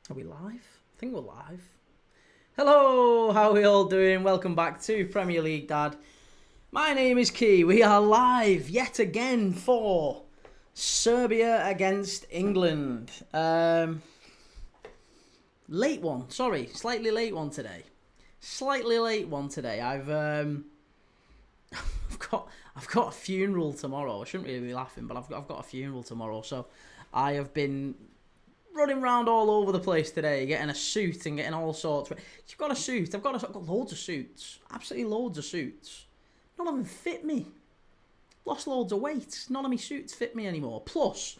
Are we live? I think we're live. Hello, how are we all doing? Welcome back to Premier League Dad. My name is Kee. We are live yet again for Serbia against England. Late one, sorry, slightly late one today. I've I've got a funeral tomorrow. I shouldn't really be laughing, but I've got a funeral tomorrow, so I have been running around all over the place today, getting a suit and getting all sorts. You've got a suit. I've got loads of suits. Absolutely loads of suits. None of them fit me. Lost loads of weight. None of my suits fit me anymore. Plus,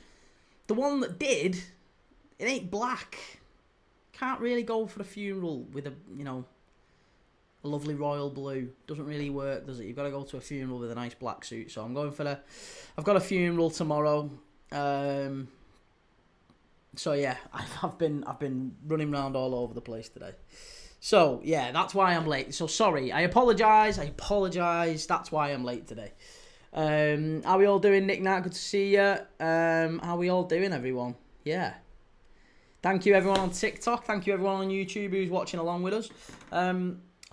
the one that did, it ain't black. Can't really go for a funeral with a lovely royal blue. Doesn't really work, does it? You've got to go to a funeral with a nice black suit. So I'm going for I've got a funeral tomorrow. So yeah, I've been running around all over the place today. So yeah, that's why I'm late. So sorry, I apologise. That's why I'm late today. How we all doing, Nick Nat? Good to see you. How we all doing, everyone? Yeah. Thank you everyone on TikTok. Thank you everyone on YouTube who's watching along with us.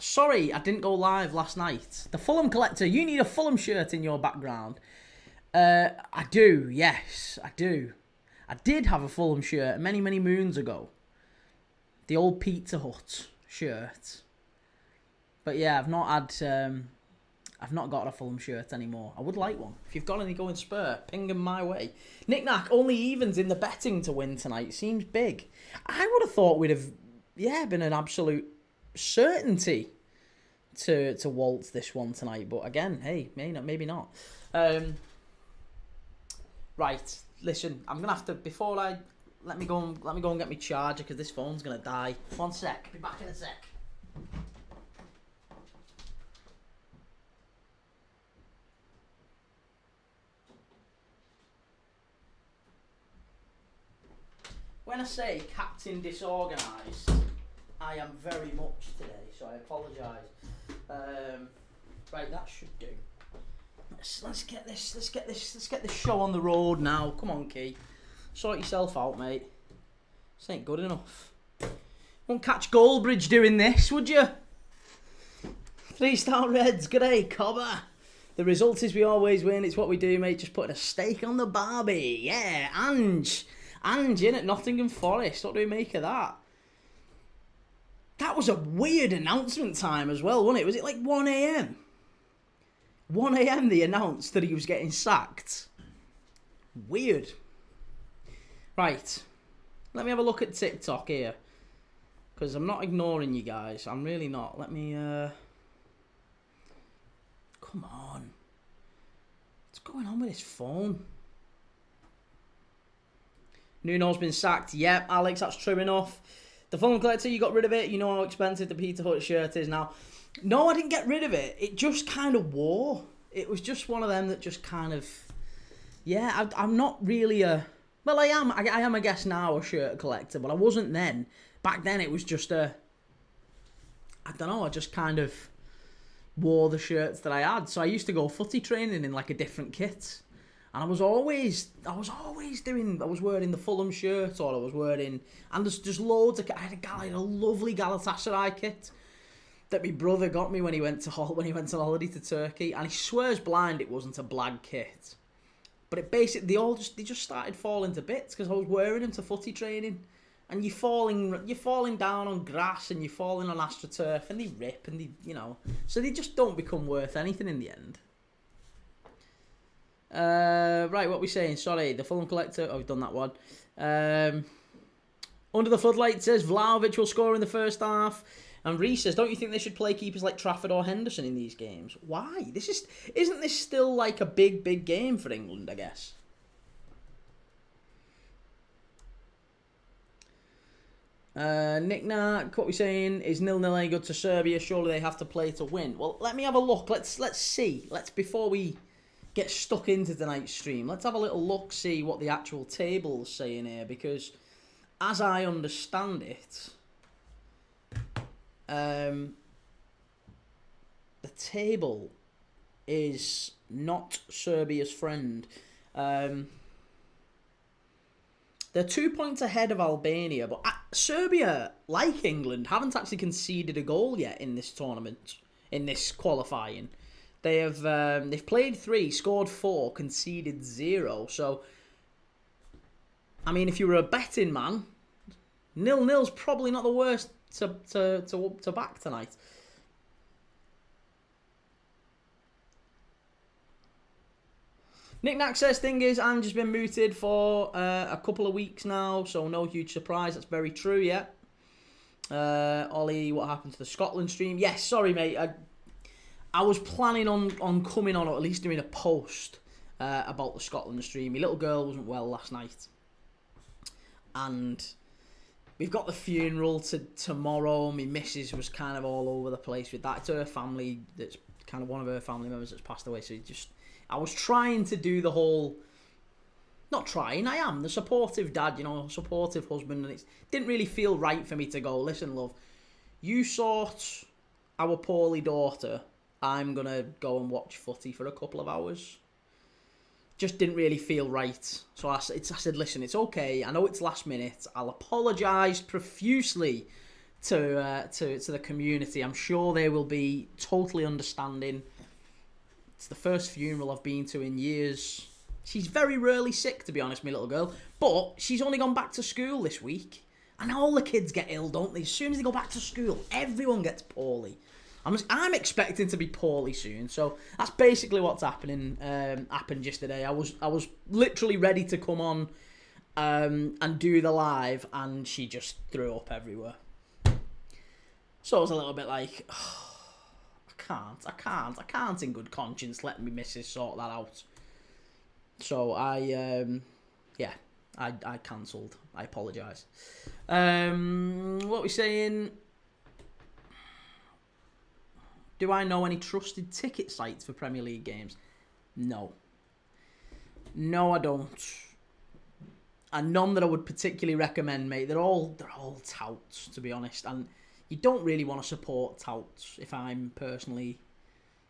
Sorry, I didn't go live last night. The Fulham Collector, you need a Fulham shirt in your background. I do, yes, I do. I did have a Fulham shirt many moons ago. The old Pizza Hut shirt. But yeah, I've not got a Fulham shirt anymore. I would like one. If you've got any going spare, ping them my way. Nick Nack, only evens in the betting to win tonight. Seems big. I would have thought we'd have, been an absolute certainty to waltz this one tonight. But again, hey, maybe not. Right. Listen, I'm gonna have to let me go and get my charger because this phone's gonna die. 1 sec. Be back in a sec. When I say Captain Disorganised, I am very much today, so I apologise. Right, that should do. Let's get this show on the road now. Come on, Key. Sort yourself out, mate. This ain't good enough. Won't catch Goldbridge doing this, would you? 3-star Reds. Good day, Cobber. The result is we always win. It's what we do, mate. Just putting a steak on the barbie. Yeah, Ange in at Nottingham Forest. What do we make of that? That was a weird announcement time as well, wasn't it? Was it like 1 a.m? 1 a.m. they announced that he was getting sacked. Weird. Right. Let me have a look at TikTok here. Because I'm not ignoring you guys. I'm really not. Let me, Come on. What's going on with his phone? Nuno's been sacked. Yep, Alex, that's true enough. The Fulham Collector, you got rid of it. You know how expensive the Pizza Hut shirt is now. No, I didn't get rid of it. It just kind of wore. It was just one of them that just kind of... Yeah, I'm not really a... Well, I am, I guess, now a shirt collector, but I wasn't then. Back then, it was just a... I don't know, I just kind of wore the shirts that I had. So I used to go footy training in, like, a different kit. And I was always wearing the Fulham shirt, or I was wearing... And there's just loads of... I had a lovely Galatasaray kit that my brother got me when he went on holiday to Turkey, and he swears blind it wasn't a Blag kit, but it basically they just started falling to bits because I was wearing them to footy training, and you're falling down on grass and you're falling on AstroTurf and they rip and so they just don't become worth anything in the end. Right, what are we saying? Sorry, the Fulham Collector. Oh, we've done that one. Under the Floodlight says Vlahovic will score in the first half. And Reece says, don't you think they should play keepers like Trafford or Henderson in these games? Why? Isn't this still like a big game for England, I guess? Nick Nack, what we're saying is 0-0 ain't good to Serbia. Surely they have to play to win. Well, let me have a look. Let's see. Before we get stuck into tonight's stream, let's have a little look, see what the actual table's saying here, because as I understand it, the table is not Serbia's friend. They're 2 points ahead of Albania, but Serbia, like England, haven't actually conceded a goal yet in this tournament, in this qualifying. They've played 3, scored 4, conceded 0. So, I mean, if you were a betting man, 0-0's probably not the worst to back tonight. Nick Knack says, thing is, I've just been mooted for a couple of weeks now, so no huge surprise. That's very true, yeah. Ollie, what happened to the Scotland stream? Yes, sorry, mate. I was planning on coming on, or at least doing a post about the Scotland stream. My little girl wasn't well last night. And we've got the funeral tomorrow. My missus was kind of all over the place with that. It's her family, that's kind of one of her family members that's passed away, so I was trying to do the whole... Not trying, I am the supportive dad, supportive husband, and it didn't really feel right for me to go, listen, love, you sort our poorly daughter, I'm going to go and watch footy for a couple of hours. Just didn't really feel right. So I said, listen, it's okay, I know it's last minute, I'll apologise profusely to the community. I'm sure they will be totally understanding. It's the first funeral I've been to in years. She's very rarely sick, to be honest, my little girl. But she's only gone back to school this week. And all the kids get ill, don't they? As soon as they go back to school, everyone gets poorly. I'm expecting to be poorly soon. So that's basically what's happened yesterday. I was literally ready to come on and do the live, and she just threw up everywhere. So I was a little bit like... I can't in good conscience let me missus sort that out. So I cancelled. I apologise. What are we saying? Do I know any trusted ticket sites for Premier League games? No, I don't. And none that I would particularly recommend, mate. They're all touts, to be honest, and you don't really want to support touts, if I'm personally,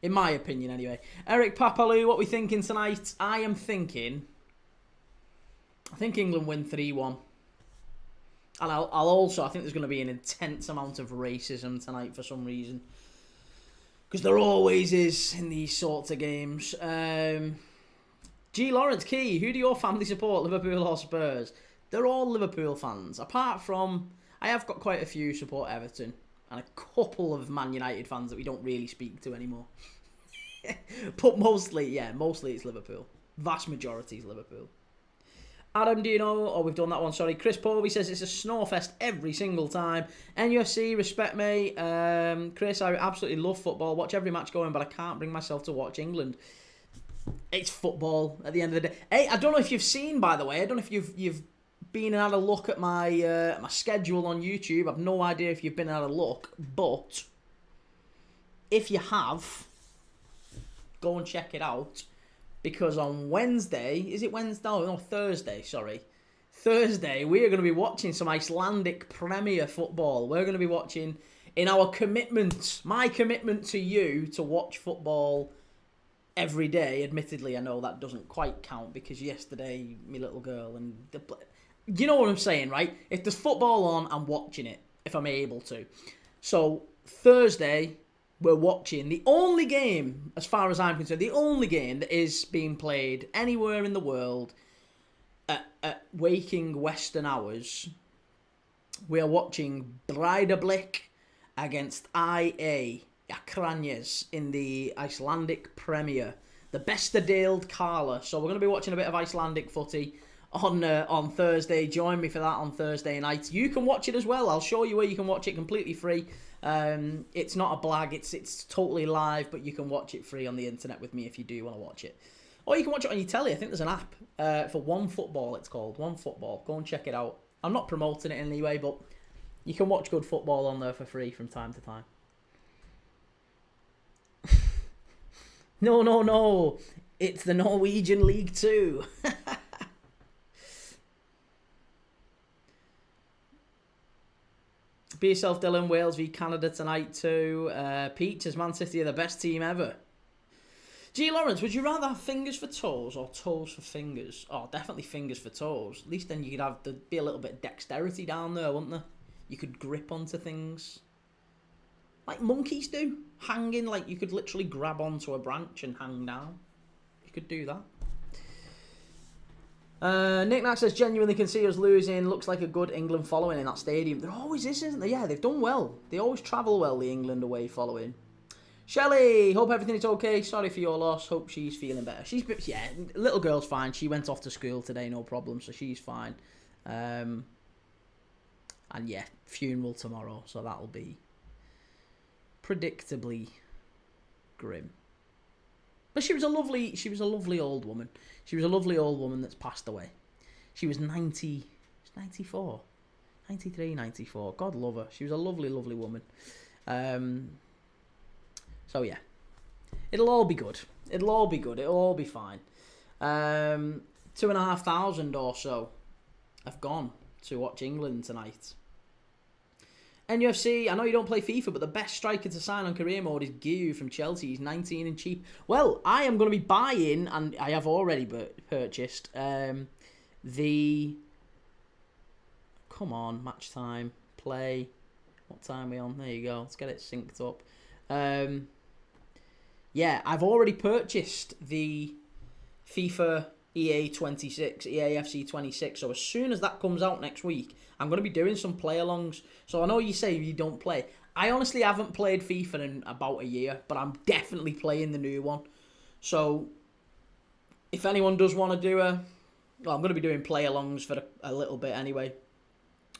in my opinion anyway. Eric Papaloo, what are we thinking tonight? I think England win 3-1. And I'll also, I think there's going to be an intense amount of racism tonight for some reason. Because there always is in these sorts of games. G. Lawrence, Key, who do your family support, Liverpool or Spurs? They're all Liverpool fans, apart from... I have got quite a few support Everton and a couple of Man United fans that we don't really speak to anymore. But mostly it's Liverpool. Vast majority is Liverpool. Adam, do you know? Oh, we've done that one, sorry. Chris Povey says it's a snorefest every single time. NUFC, respect me. Chris, I absolutely love football. Watch every match going, but I can't bring myself to watch England. It's football at the end of the day. Hey, I don't know if you've seen, by the way, I don't know if you've been and had a look at my my schedule on YouTube. I've no idea if you've been and had a look, but if you have, go and check it out, because on Wednesday, is it Wednesday? No, Thursday, sorry. Thursday, we are going to be watching some Icelandic Premier football. We're going to be watching, in our commitment, my commitment to you, to watch football every day. Admittedly, I know that doesn't quite count, because yesterday, my little girl and you know what I'm saying, right? If there's football on, I'm watching it, if I'm able to. So, Thursday, we're watching the only game, as far as I'm concerned, the only game that is being played anywhere in the world at waking Western hours. We are watching Breiðablik against IA Akranjes in the Icelandic Premier, the Bestadeld Kala. So we're going to be watching a bit of Icelandic footy on Thursday. Join me for that on Thursday night. You can watch it as well. I'll show you where you can watch it completely free. It's not a blag. It's totally live, but you can watch it free on the internet with me if you do want to watch it. Or you can watch it on your telly. I think there's an app for OneFootball. It's called OneFootball. Go and check it out. I'm not promoting it in any way, but you can watch good football on there for free from time to time. No. It's the Norwegian League 2. Be yourself, Dylan. Wales v Canada tonight too. Peach, is Man City are the best team ever? G. Lawrence, would you rather have fingers for toes or toes for fingers? Oh, definitely fingers for toes. At least then you could have, there'd be a little bit of dexterity down there, wouldn't there? You could grip onto things. Like monkeys do. Hanging, like you could literally grab onto a branch and hang down. You could do that. Nick Nack says, genuinely can see us losing. Looks like a good England following in that stadium. There always is, isn't there? Yeah, they've done well. They always travel well, the England away following. Shelley, hope everything is okay. Sorry for your loss. Hope she's feeling better. Yeah, little girl's fine. She went off to school today, no problem. So she's fine. And yeah, funeral tomorrow. So that'll be predictably grim. But she was a lovely old woman. She was a lovely old woman that's passed away. She was 94, 93, 94. God love her. She was a lovely, lovely woman. So yeah, it'll all be good. It'll all be good. It'll all be fine. 2,500 or so have gone to watch England tonight. NUFC, I know you don't play FIFA, but the best striker to sign on career mode is Giroud from Chelsea. He's 19 and cheap. Well, I am going to be buying, and I have already purchased, the... Come on, match time, play. What time are we on? There you go. Let's get it synced up. Yeah, I've already purchased the FIFA EA 26, EAFC 26. So as soon as that comes out next week, I'm going to be doing some play-alongs. So I know you say you don't play. I honestly haven't played FIFA in about a year, but I'm definitely playing the new one. So if anyone does want to do well, I'm going to be doing play-alongs for a little bit anyway,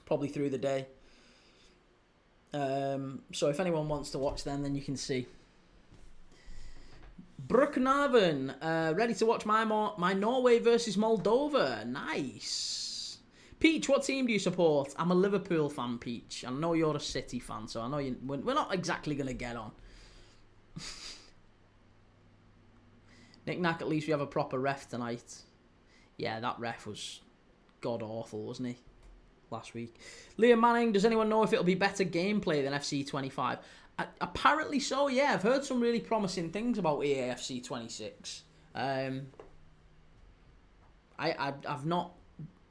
probably through the day. So if anyone wants to watch then you can see. Brooknaven, ready to watch my Norway versus Moldova. Nice. Peach, what team do you support? I'm a Liverpool fan, Peach. I know you're a City fan, so I know we're not exactly going to get on. Nick Nack, at least we have a proper ref tonight. Yeah, that ref was god-awful, wasn't he? Last week. Liam Manning, does anyone know if it'll be better gameplay than FC 25? Apparently so, yeah. I've heard some really promising things about EAFC 26. I've not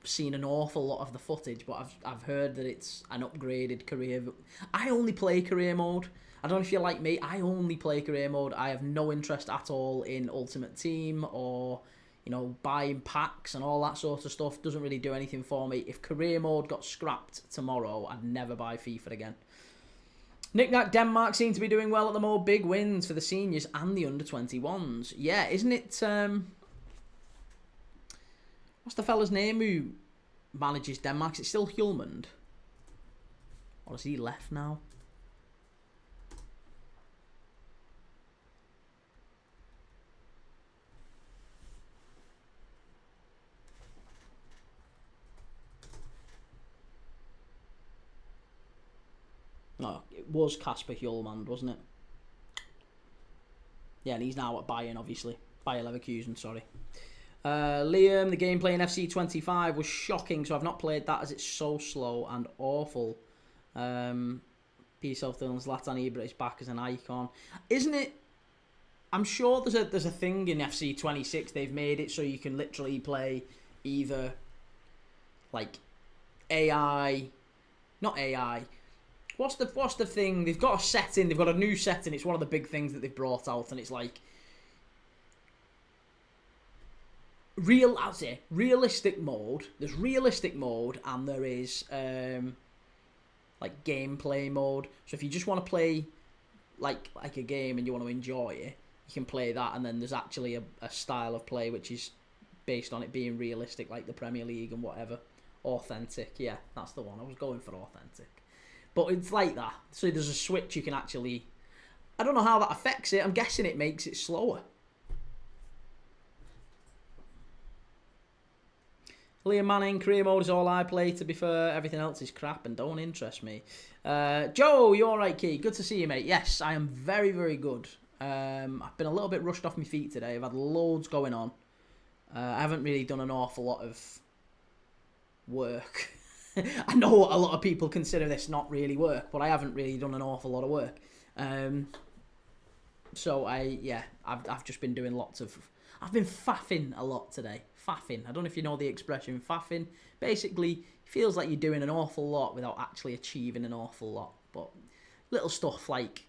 seen an awful lot of the footage, but I've heard that it's an upgraded career. I only play career mode. I don't know if you're like me. I only play career mode. I have no interest at all in Ultimate Team or, you know, buying packs and all that sort of stuff. Doesn't really do anything for me. If career mode got scrapped tomorrow, I'd never buy FIFA again. Nick Nack, Denmark seem to be doing well at the moment. Big wins for the seniors and the under-21s. Yeah, isn't it... what's the fella's name who manages Denmark? Is it still Hjulmand? Or has he left now? No, it was Kasper Hjulmand, wasn't it? Yeah, and he's now at Bayern, obviously. Bayer Leverkusen, sorry. Liam, the gameplay in FC 25 was shocking, so I've not played that as it's so slow and awful. Peace Self Dylan, Zlatan Ibra is back as an icon. Isn't it? I'm sure there's a thing in FC 26, they've made it so you can literally play either like AI, not AI. What's the thing? They've got a setting. They've got a new setting. It's one of the big things that they've brought out, and it's like I'd say realistic mode. There's realistic mode, and there is like gameplay mode. So if you just want to play like a game and you want to enjoy it, you can play that. And then there's actually a style of play which is based on it being realistic, like the Premier League and whatever. Authentic, yeah, that's the one. I was going for authentic. But it's like that. So there's a switch you can actually... I don't know how that affects it. I'm guessing it makes it slower. Liam Manning, career mode is all I play, to be fair. Everything else is crap and don't interest me. Joe, you alright, Key? Good to see you, mate. Yes, I am very, very good. I've been a little bit rushed off my feet today. I've had loads going on. I haven't really done an awful lot of work. I know a lot of people consider this not really work, but I haven't really done an awful lot of work. So I've just been doing lots of. I've been faffing a lot today. Faffing. I don't know if you know the expression faffing. Basically, it feels like you're doing an awful lot without actually achieving an awful lot. But little stuff like,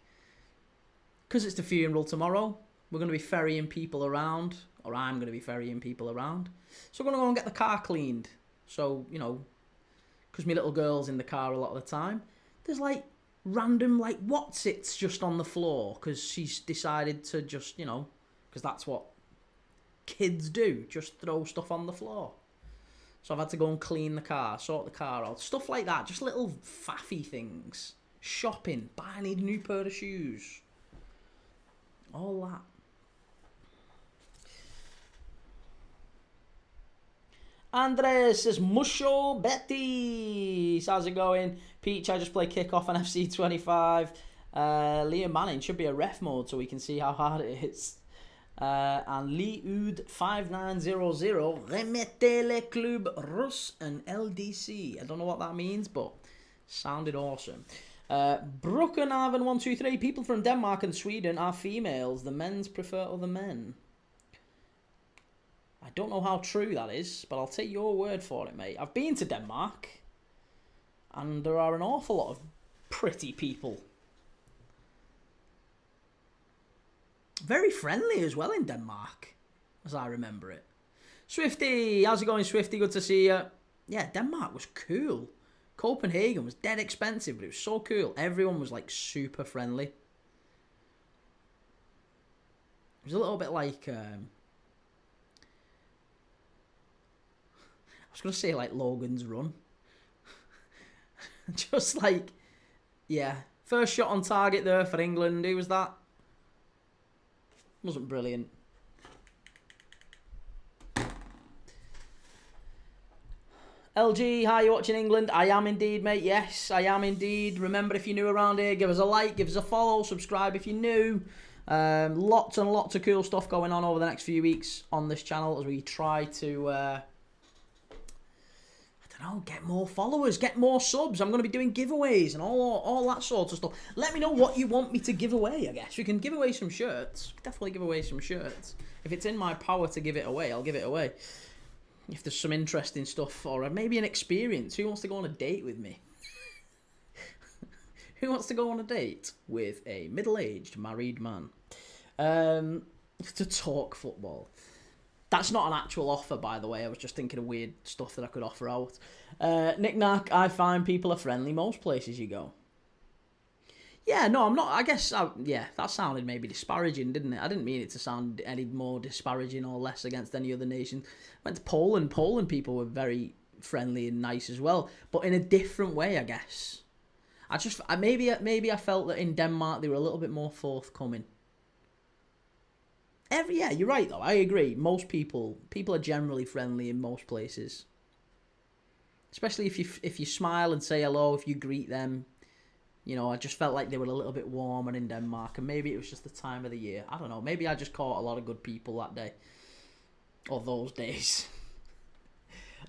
because it's the funeral tomorrow, we're going to be ferrying people around, or I'm going to be ferrying people around. So we're going to go and get the car cleaned. So, because my little girl's in the car a lot of the time, there's like random like what's-its just on the floor because she's decided to just, because that's what kids do, just throw stuff on the floor. So I've had to go and clean the car, sort the car out, stuff like that, just little faffy things. Shopping, I need a new pair of shoes. All that. Andres says, Musho Betis. How's it going? Peach, I just play kickoff on FC 25. Liam Manning should be a ref mode so we can see how hard it is. And Liud 5900 Remettez le club russe and LDC. I don't know what that means, but sounded awesome. Brooken Ivan 123. People from Denmark and Sweden are females. The men's prefer other men. I don't know how true that is, but I'll take your word for it, mate. I've been to Denmark, and there are an awful lot of pretty people. Very friendly as well in Denmark, as I remember it. Swifty, how's it going, Swifty? Good to see you. Yeah, Denmark was cool. Copenhagen was dead expensive, but it was so cool. Everyone was like super friendly. It was a little bit like... I was going to say like Logan's Run. Just like, yeah. First shot on target there for England. Who was that? Wasn't brilliant. LG, hi, you watching England? I am indeed, mate. Yes, I am indeed. Remember, if you're new around here, give us a like, give us a follow, subscribe if you're new. Lots and lots of cool stuff going on over the next few weeks on this channel as we try to... get more followers, get more subs. I'm going to be doing giveaways and all that sort of stuff. Let me know what you want me to give away, I guess. We can give away some shirts. Definitely give away some shirts. If it's in my power to give it away, I'll give it away. If there's some interesting stuff or maybe an experience. Who wants to go on a date with me? Who wants to go on a date with a middle-aged married man? To talk football. That's not an actual offer, by the way. I was just thinking of weird stuff that I could offer out. Nick Nack, I find people are friendly most places you go. Yeah, no, I'm not. I guess, that sounded maybe disparaging, didn't it? I didn't mean it to sound any more disparaging or less against any other nation. I went to Poland. Poland people were very friendly and nice as well, but in a different way, I guess. Maybe I felt that in Denmark they were a little bit more forthcoming. Yeah, you're right though. I agree. Most people are generally friendly in most places, especially if you smile and say hello, if you greet them. I just felt like they were a little bit warmer in Denmark, and maybe it was just the time of the year. I don't know. Maybe I just caught a lot of good people that day, or those days.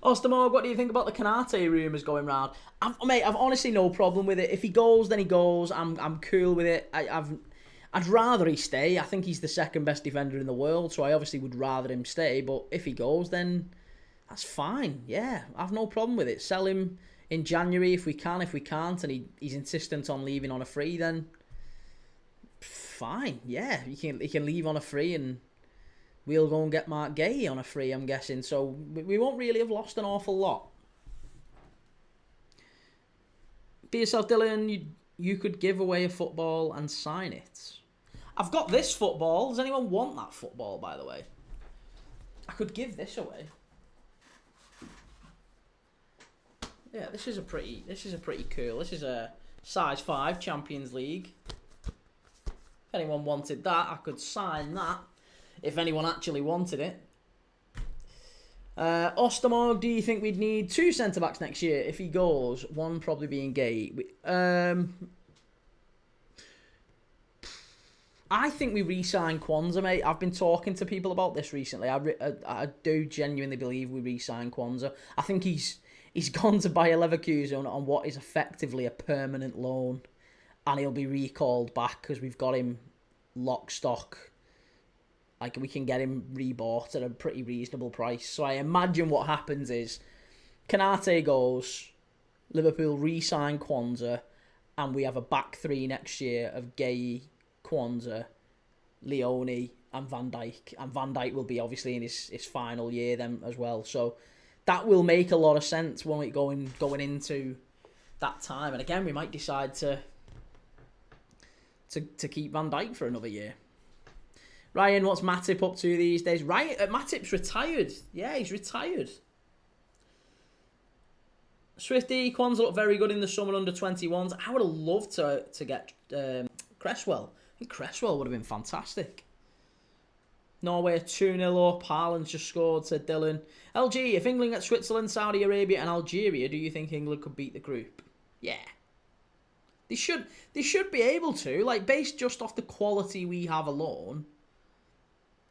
Ostamog, what do you think about the Kanate rumours going round? I've honestly no problem with it. If he goes, then he goes. I'm cool with it. I'd rather he stay. I think he's the second best defender in the world, so I obviously would rather him stay. But if he goes, then that's fine. Yeah, I've no problem with it. Sell him in January if we can. If we can't, and he's insistent on leaving on a free, then fine. Yeah, he can leave on a free, and we'll go and get Mark Gay on a free, I'm guessing. So we won't really have lost an awful lot. Be yourself, Dylan. You could give away a football and sign it. I've got this football. Does anyone want that football, by the way? I could give this away. Yeah, this is a pretty cool. This is a size 5 Champions League. If anyone wanted that, I could sign that. If anyone actually wanted it. Ostamog, do you think we'd need 2 centre-backs next year if he goes? One probably being Gay. I think we re-sign Kwanzaa, mate. I've been talking to people about this recently. I do genuinely believe we re-sign Kwanzaa. I think he's gone to Bayer Leverkusen on what is effectively a permanent loan, and he'll be recalled back because we've got him lock stock. Like, we can get him rebought at a pretty reasonable price. So I imagine what happens is Konate goes, Liverpool re-sign Kwanzaa, and we have a back three next year of Gay, Kwanzaa, Leone, and Van Dijk. And Van Dijk will be obviously in his final year then as well. So that will make a lot of sense when we going into that time. And again, we might decide to keep Van Dijk for another year. Ryan, what's Matip up to these days? Matip's retired. Yeah, he's retired. Swifty, Kwanzaa looked very good in the summer under 21s. I would have loved to get Cresswell. I think Cresswell would have been fantastic. Norway 2-0 up. Haaland's just scored, said Dylan. LG, if England get Switzerland, Saudi Arabia and Algeria, do you think England could beat the group? Yeah. They should be able to. Like, based just off the quality we have alone,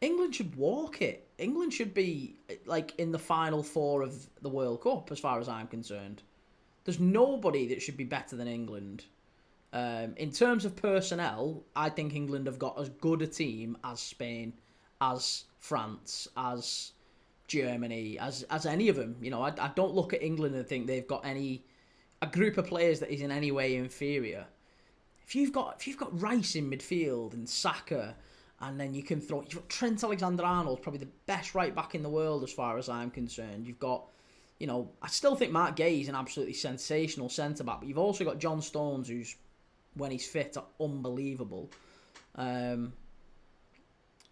England should walk it. England should be, like, in the final four of the World Cup, as far as I'm concerned. There's nobody that should be better than England. In terms of personnel, I think England have got as good a team as Spain, as France, as Germany, as any of them. You know, I don't look at England and think they've got a group of players that is in any way inferior. If you've got Rice in midfield and Saka, and then you've got Trent Alexander-Arnold, probably the best right back in the world as far as I'm concerned. You've got, you know, I still think Mark Gay is an absolutely sensational centre back, but you've also got John Stones, who's, when he's fit, unbelievable. You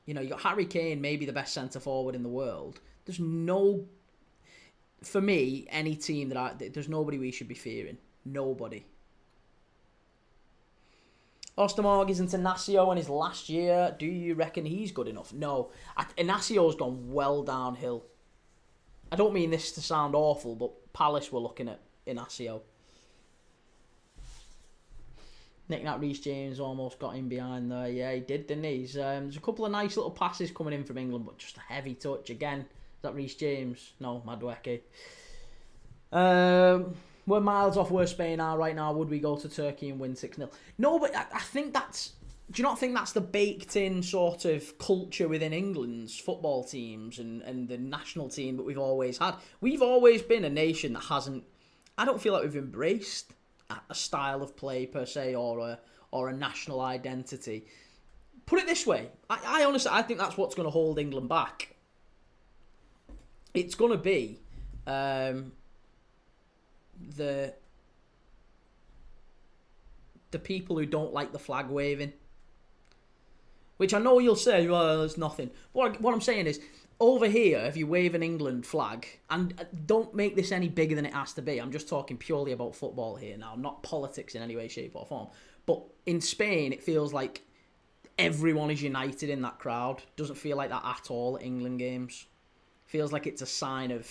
know, you got Harry Kane, maybe the best centre forward in the world. There's no, for me, any team there's nobody we should be fearing. Nobody. Ostermorg is into Inacio in his last year. Do you reckon he's good enough? No. Inacio's gone well downhill. I don't mean this to sound awful, but Palace were looking at Inacio. Nick Nat Reece James almost got in behind there. Yeah, he did, didn't he? There's a couple of nice little passes coming in from England, but just a heavy touch. Again, is that Reece James? No, Madueke. We're miles off where Spain are right now. Would we go to Turkey and win 6-0? No, but I think that's... Do you not think that's the baked-in sort of culture within England's football teams and the national team that we've always had? We've always been a nation that hasn't... I don't feel like we've embraced a style of play, per se, or a national identity. Put it this way. I honestly... I think that's what's going to hold England back. It's going to be... the people who don't like the flag waving, which I know you'll say, well, there's nothing. What I'm saying is, over here, if you wave an England flag, and don't make this any bigger than it has to be, I'm just talking purely about football here now, not politics in any way, shape or form, but in Spain, it feels like everyone is united in that crowd. Doesn't feel like that at all at England games. Feels like it's a sign of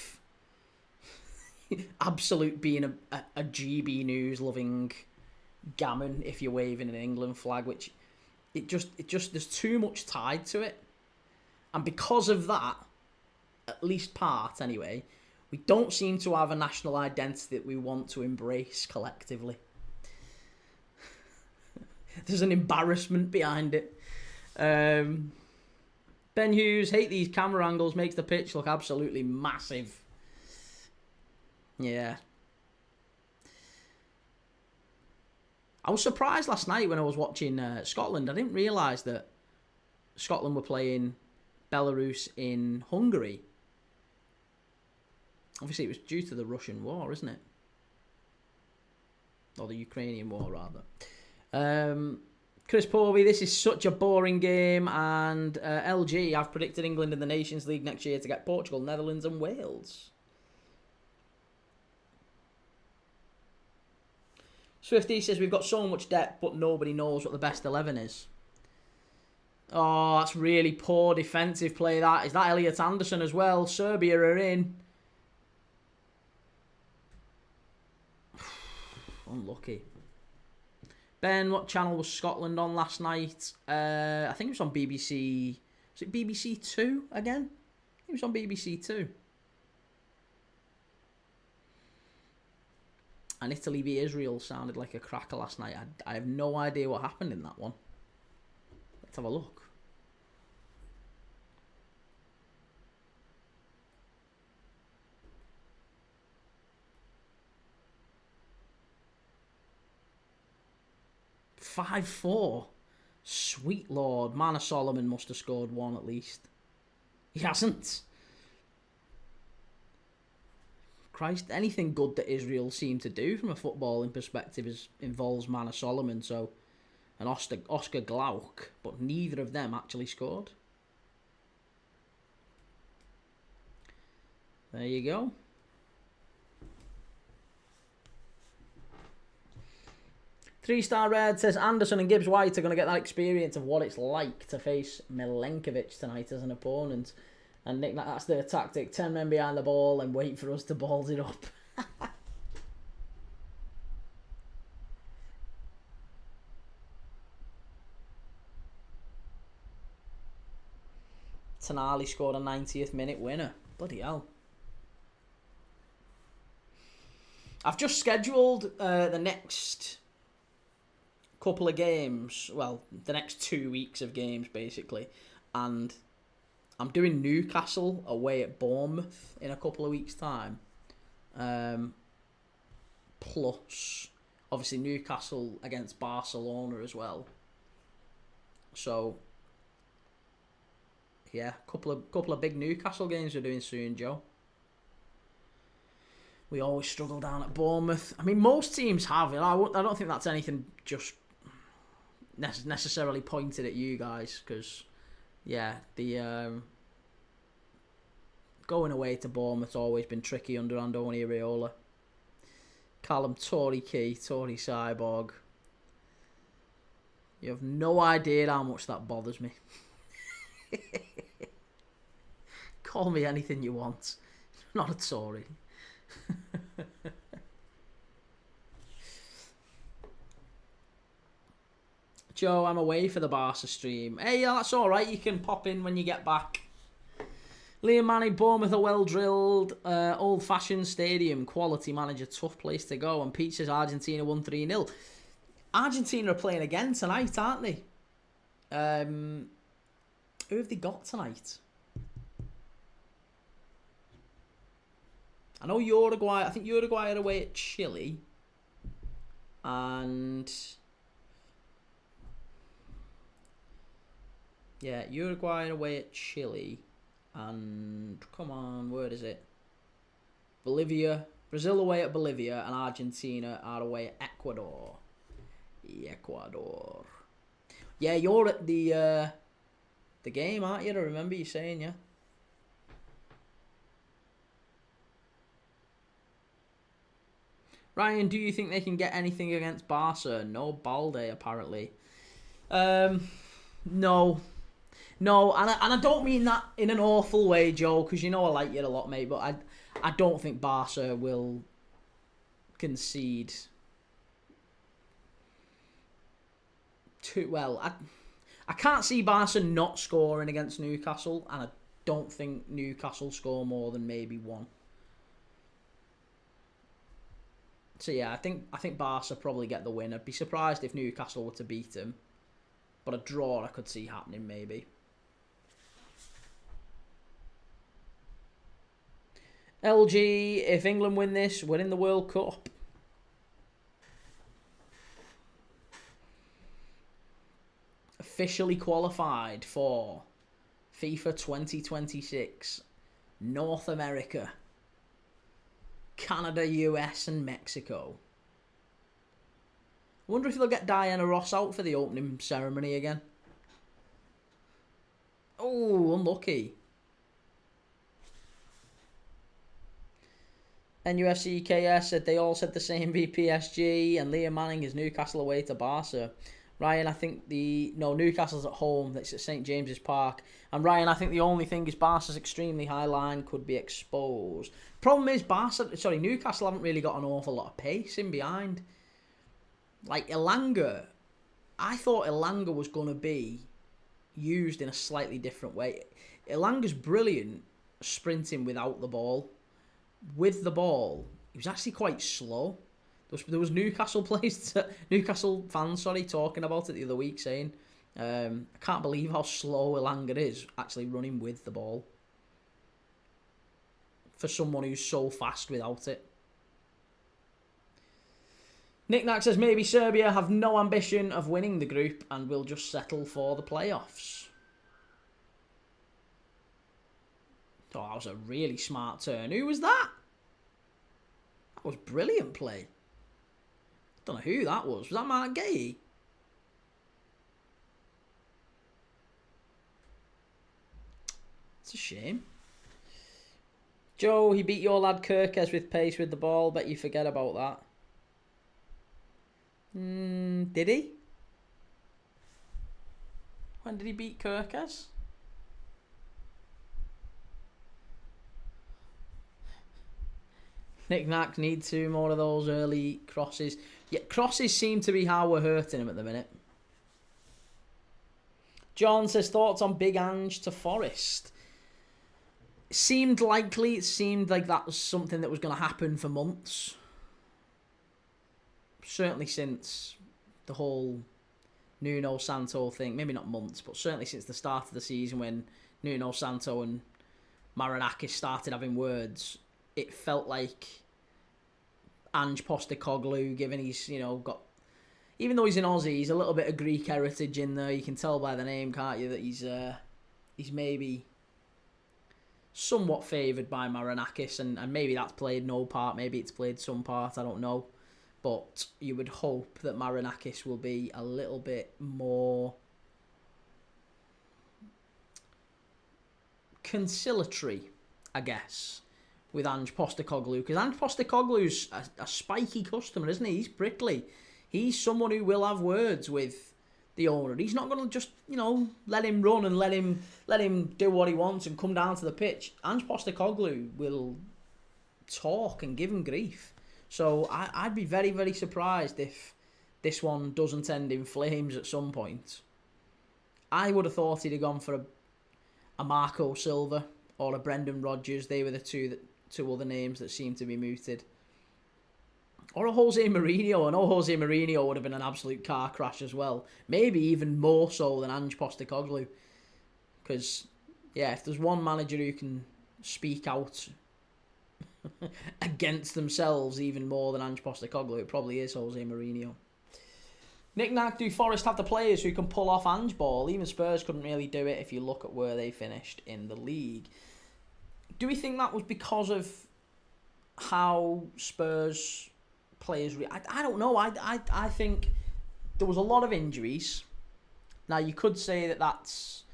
absolute being a GB News loving gammon if you're waving an England flag, which it just there's too much tied to it, and because of that, at least part anyway, we don't seem to have a national identity that we want to embrace collectively. There's an embarrassment behind it. Ben Hughes, hate these camera angles, makes the pitch look absolutely massive. Yeah. I was surprised last night when I was watching Scotland. I didn't realise that Scotland were playing Belarus in Hungary. Obviously, it was due to the Russian war, isn't it? Or the Ukrainian war, rather. Chris Povey, this is such a boring game. And LG, I've predicted England in the Nations League next year to get Portugal, Netherlands and Wales. Swifty says, we've got so much depth, but nobody knows what the best 11 is. Oh, that's really poor defensive play, that. Is that Elliot Anderson as well? Serbia are in. Unlucky. Ben, what channel was Scotland on last night? I think it was on BBC. Was it BBC 2 again? I think it was on BBC 2. And Italy v Israel sounded like a cracker last night. I have no idea what happened in that one. Let's have a look. "5-4. Sweet Lord. Mana Solomon must have scored one at least. He hasn't. Christ, anything good that Israel seem to do from a footballing perspective involves Mana Solomon, so and Oscar Glauc, but neither of them actually scored. There you go. Three-star Red says Anderson and Gibbs White are going to get that experience of what it's like to face Milenkovic tonight as an opponent. And Nick, that's their tactic. 10 men behind the ball and wait for us to balls it up. Tonali scored a 90th minute winner. Bloody hell. I've just scheduled the next couple of games. Well, the next 2 weeks of games, basically. And I'm doing Newcastle away at Bournemouth in a couple of weeks' time. Plus, obviously, Newcastle against Barcelona as well. So, yeah, couple of big Newcastle games we're doing soon, Joe. We always struggle down at Bournemouth. I mean, most teams have it. I don't think that's anything just necessarily pointed at you guys, because, yeah, the going away to Bournemouth's always been tricky under Andoni Iraola. Callum, Tory Key, Tory Cyborg. You have no idea how much that bothers me. Call me anything you want. Not a Tory. Joe, I'm away for the Barca stream. Hey, yeah, that's alright. You can pop in when you get back. Liam Manning, Bournemouth, a well-drilled, old-fashioned stadium. Quality manager, tough place to go. And Pete says Argentina won 3-0. Argentina are playing again tonight, aren't they? Who have they got tonight? I know Uruguay. I think Uruguay are away at Chile. And yeah, Uruguay are away at Chile. And come on, where is it? Bolivia. Brazil away at Bolivia. And Argentina are away at Ecuador. Ecuador. Yeah, you're at the game, aren't you? I remember you saying, yeah. Ryan, do you think they can get anything against Barca? No Balde, apparently. No. No, and I don't mean that in an awful way, Joe, because you know I like you a lot, mate, but I don't think Barca will concede too well. I can't see Barca not scoring against Newcastle, and I don't think Newcastle score more than maybe one. So yeah, I think Barca probably get the win. I'd be surprised if Newcastle were to beat them, but a draw I could see happening maybe. LG, if England win this, we're in the World Cup. Officially qualified for FIFA 2026, North America, Canada, US and Mexico. I wonder if they'll get Diana Ross out for the opening ceremony again. Oh, unlucky. NUFCKS said they all said the same VPSG, and Liam Manning is Newcastle away to Barca. Ryan, I think Newcastle's at home. That's at St James's Park. And Ryan, I think the only thing is Barca's extremely high line could be exposed. Problem is Newcastle haven't really got an awful lot of pace in behind. Like Elanga, I thought Elanga was going to be used in a slightly different way. Elanga's brilliant sprinting without the ball. With the ball, he was actually quite slow. There was Newcastle fans talking about it the other week, saying I can't believe how slow Elanga is actually running with the ball for someone who's so fast without it. Nick Knack says maybe Serbia have no ambition of winning the group and will just settle for the playoffs. Oh, that was a really smart turn. Who was that? That was brilliant play. Don't know who that was. Was that Mark Gay? It's a shame. Joe, he beat your lad Kirkes with pace with the ball. Bet you forget about that. Did he? When did he beat Kirkes? Nick Knack need 2 more of those early crosses. Yeah, crosses seem to be how we're hurting him at the minute. John says thoughts on Big Ange to Forest. It seemed likely. It seemed like that was something that was going to happen for months. Certainly since the whole Nuno Santo thing. Maybe not months, but certainly since the start of the season when Nuno Santo and Marinakis started having words. It felt like Ange Postecoglou, given he's, got... Even though he's an Aussie, he's a little bit of Greek heritage in there. You can tell by the name, can't you, that he's maybe somewhat favoured by Marinakis, and maybe that's played no part, maybe it's played some part, I don't know. But you would hope that Marinakis will be a little bit more conciliatory, I guess, with Ange Postecoglou, because Ange Postecoglou's a spiky customer, isn't he? He's prickly. He's someone who will have words with the owner. He's not going to just, let him run and let him do what he wants and come down to the pitch. Ange Postecoglou will talk and give him grief. So I'd be very, very surprised if this one doesn't end in flames at some point. I would have thought he'd have gone for a Marco Silva or a Brendan Rodgers. They were the two other names that seemed to be mooted. Or a Jose Mourinho. I know Jose Mourinho would have been an absolute car crash as well. Maybe even more so than Ange Postecoglou. Because, yeah, if there's one manager who can speak out against themselves even more than Ange Postecoglou, it probably is Jose Mourinho. Nick Knack, do Forest have the players who can pull off Ange ball? Even Spurs couldn't really do it if you look at where they finished in the league. Do we think that was because of how Spurs players... I don't know. I think there was a lot of injuries. Now, you could say that that's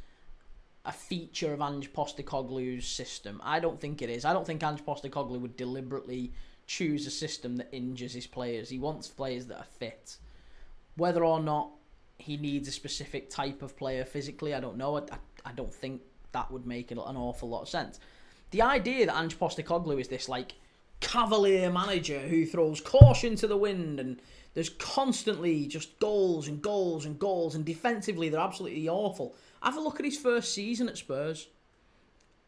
a feature of Ange Postecoglou's system. I don't think it is. I don't think Ange Postecoglou would deliberately choose a system that injures his players. He wants players that are fit. Whether or not he needs a specific type of player physically, I don't know. I don't think that would make an awful lot of sense. The idea that Ange Postecoglou is this, cavalier manager who throws caution to the wind and there's constantly just goals and goals and goals, and defensively they're absolutely awful. Have a look at his first season at Spurs.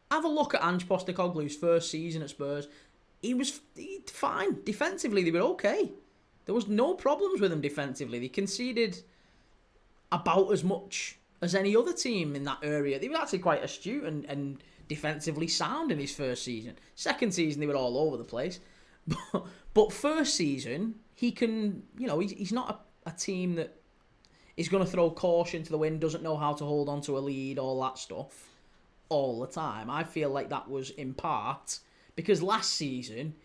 Have a look at Ange Postecoglou's first season at Spurs. He was fine. Defensively, they were okay. There was no problems with them defensively. They conceded about as much as any other team in that area. They were actually quite astute and defensively sound in his first season. Second season, they were all over the place. But first season, he can, he's not a team that is going to throw caution to the wind, doesn't know how to hold on to a lead, all that stuff, all the time. I feel like that was in part because last season,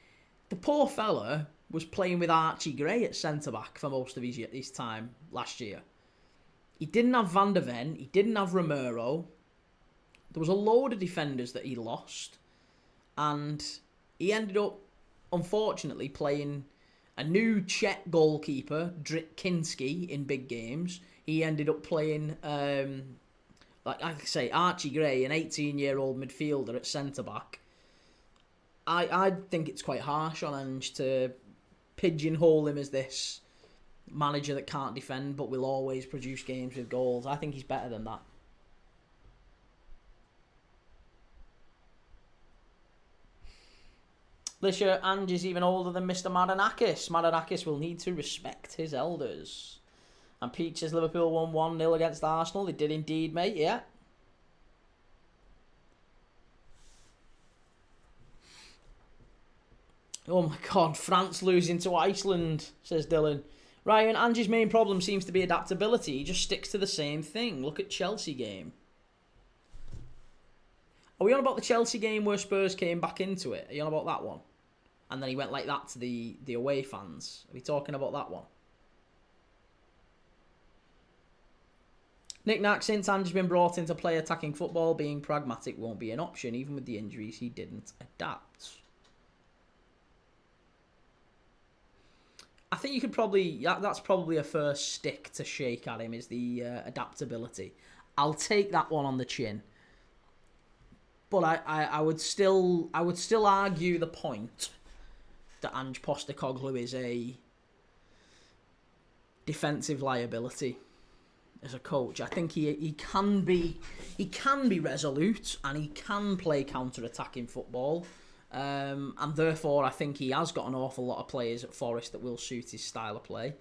the poor fella was playing with Archie Gray at centre-back for most of his time last year. He didn't have Van der Ven, he didn't have Romero. There was a load of defenders that he lost, and he ended up, unfortunately, playing a new Czech goalkeeper, Drik Kinski, in big games. He ended up playing, Archie Gray, an 18-year-old midfielder at centre-back. I think it's quite harsh on Ange to pigeonhole him as this manager that can't defend but will always produce games with goals. I think he's better than that. This year, Ange is even older than Mr. Marinakis. Marinakis will need to respect his elders. And Pete says Liverpool won 1-0 against Arsenal. They did indeed, mate, yeah. Oh my God, France losing to Iceland, says Dylan. Ryan, Ange's main problem seems to be adaptability. He just sticks to the same thing. Look at Chelsea game. Are we on about the Chelsea game where Spurs came back into it? Are you on about that one? And then he went like that to the away fans. Are we talking about that one? Nick Nack, since Ange's been brought in to play attacking football, being pragmatic won't be an option. Even with the injuries, he didn't adapt. I think you could probably... That's probably a first stick to shake at him, is the adaptability. I'll take that one on the chin. But I would still argue the point that Ange Postecoglou is a defensive liability as a coach. I think he can be resolute and he can play counter-attacking football. And therefore, I think he has got an awful lot of players at Forest that will suit his style of play.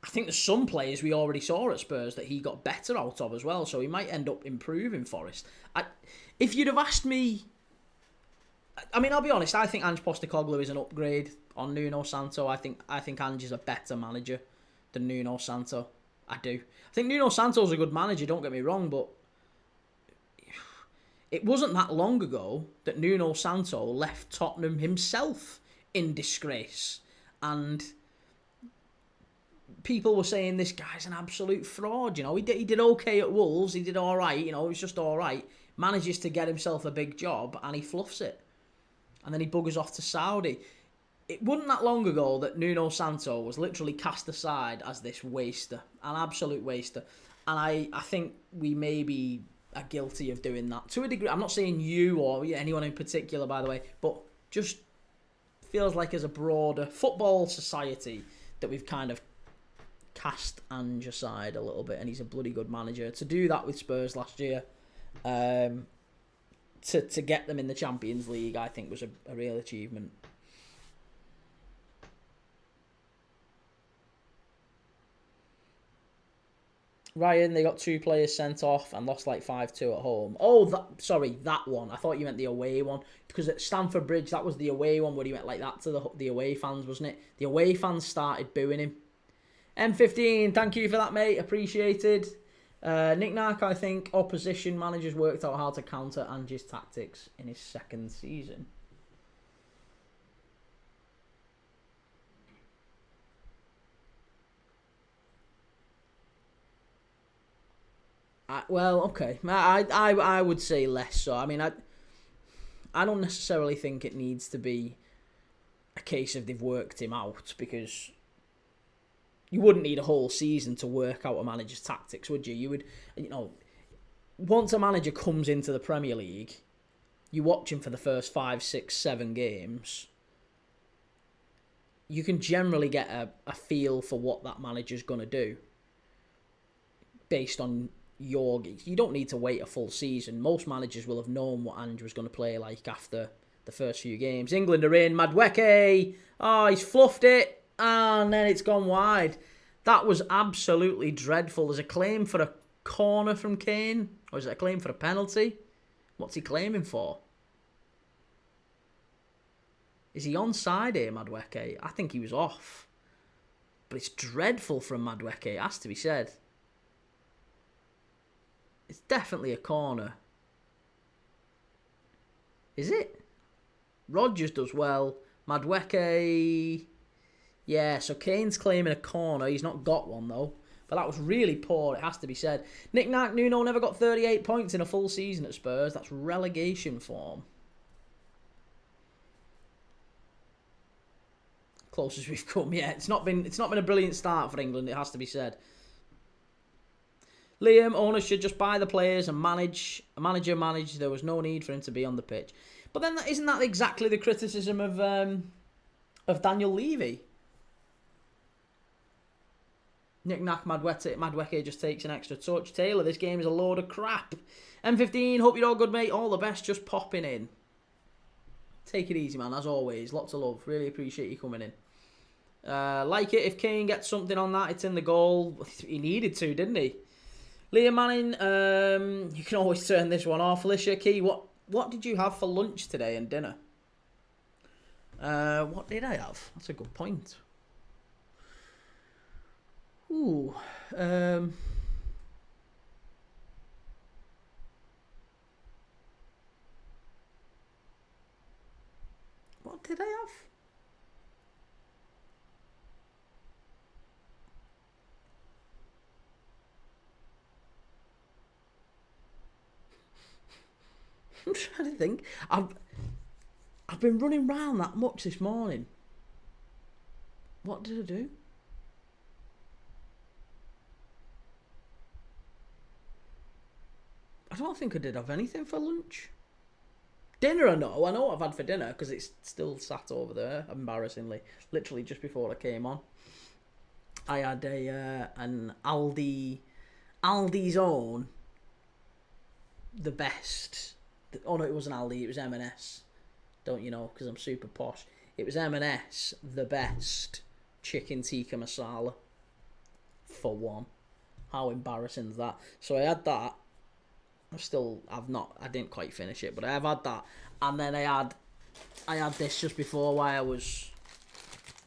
I think there's some players we already saw at Spurs that he got better out of as well, so he might end up improving Forest. If you'd have asked me... I mean, I'll be honest, I think Ange Postecoglou is an upgrade on Nuno Santo. I think Ange is a better manager than Nuno Santo. I do. I think Nuno Santo's a good manager, don't get me wrong, but it wasn't that long ago that Nuno Santo left Tottenham himself in disgrace. And people were saying this guy's an absolute fraud. You know, he did okay at Wolves. He did all right. You know, he was just all right. Manages to get himself a big job and he fluffs it. And then he buggers off to Saudi. It wasn't that long ago that Nuno Santo was literally cast aside as this waster, an absolute waster. And I think we maybe are guilty of doing that to a degree. I'm not saying you or anyone in particular, by the way, but just feels like as a broader football society that we've kind of cast Ange aside a little bit, and he's a bloody good manager. To do that with Spurs last year, to get them in the Champions League, I think was a real achievement. Ryan, they got 2 players sent off and lost like 5-2 at home. Oh, that one. I thought you meant the away one. Because at Stamford Bridge, that was the away one where he went like that to the away fans, wasn't it? The away fans started booing him. M15, thank you for that, mate. Appreciated. Nick Nark, I think opposition managers worked out how to counter Ange's tactics in his second season. Well, okay. I would say less so. I mean, I don't necessarily think it needs to be a case of they've worked him out, because you wouldn't need a whole season to work out a manager's tactics, would you? You would, once a manager comes into the Premier League, you watch him for the first 5, 6, 7 games, you can generally get a feel for what that manager's going to do based on you don't need to wait a full season. Most managers will have known what Ange was going to play like after the first few games. England are in. Madueke. Oh, he's fluffed it. And then it's gone wide. That was absolutely dreadful. There's a claim for a corner from Kane. Or is it a claim for a penalty? What's he claiming for? Is he onside here, Madueke? I think he was off. But it's dreadful from Madueke. It has to be said. It's definitely a corner. Is it? Rodgers does well. Madueke... Yeah, so Kane's claiming a corner. He's not got one, though. But that was really poor, it has to be said. Nick Nack, Nuno never got 38 points in a full season at Spurs. That's relegation form. Closest we've come, yeah. It's not been a brilliant start for England, it has to be said. Liam, owners should just buy the players and manage. A manager managed. There was no need for him to be on the pitch. But then, isn't that exactly the criticism of Daniel Levy? Nick Nack, Madueke just takes an extra touch. Taylor, this game is a load of crap. M15, hope you're all good, mate. All the best, just popping in. Take it easy, man, as always. Lots of love. Really appreciate you coming in. Like it if Kane gets something on that, it's in the goal. He needed to, didn't he? Liam Manning, you can always turn this one off. Alicia Key, what did you have for lunch today and dinner? What did I have? That's a good point. Ooh. What did I have? I'm trying to think. I've been running around that much this morning. What did I do? I don't think I did have anything for lunch. Dinner I know what I've had for dinner because it's still sat over there, embarrassingly. Literally just before I came on. I had an Aldi's own, the best. Oh no, it wasn't Aldi, it was M&S. Don't you know, because I'm super posh. It was M&S, the best chicken tikka masala for one. How embarrassing is that? So I had that. I didn't quite finish it, but I have had that. And then I had this just before while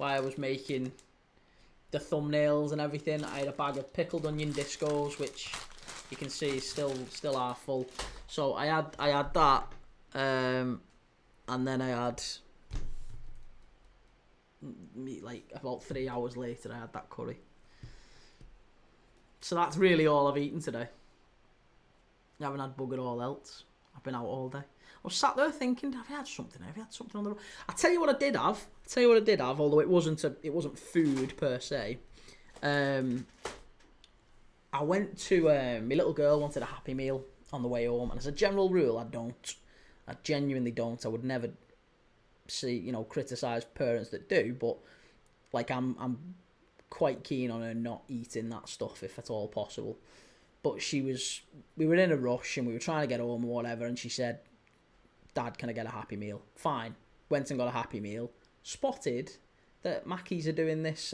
I was making the thumbnails and everything. I had a bag of pickled onion discos, which you can see still are full. So I had that, and then I had like about 3 hours later I had that curry. So that's really all I've eaten today. I haven't had bugger all else. I've been out all day. I was sat there thinking, have I had something? Have I had something on the road? I'll tell you what I did have. Although it wasn't food per se. I went to my little girl wanted a Happy Meal on the way home, and as a general rule, I don't. I genuinely don't. I would never criticize parents that do, but like I'm quite keen on her not eating that stuff if at all possible. But we were in a rush and we were trying to get home or whatever, and she said, Dad, can I get a Happy Meal? Fine. Went and got a Happy Meal. Spotted that Mackey's are doing this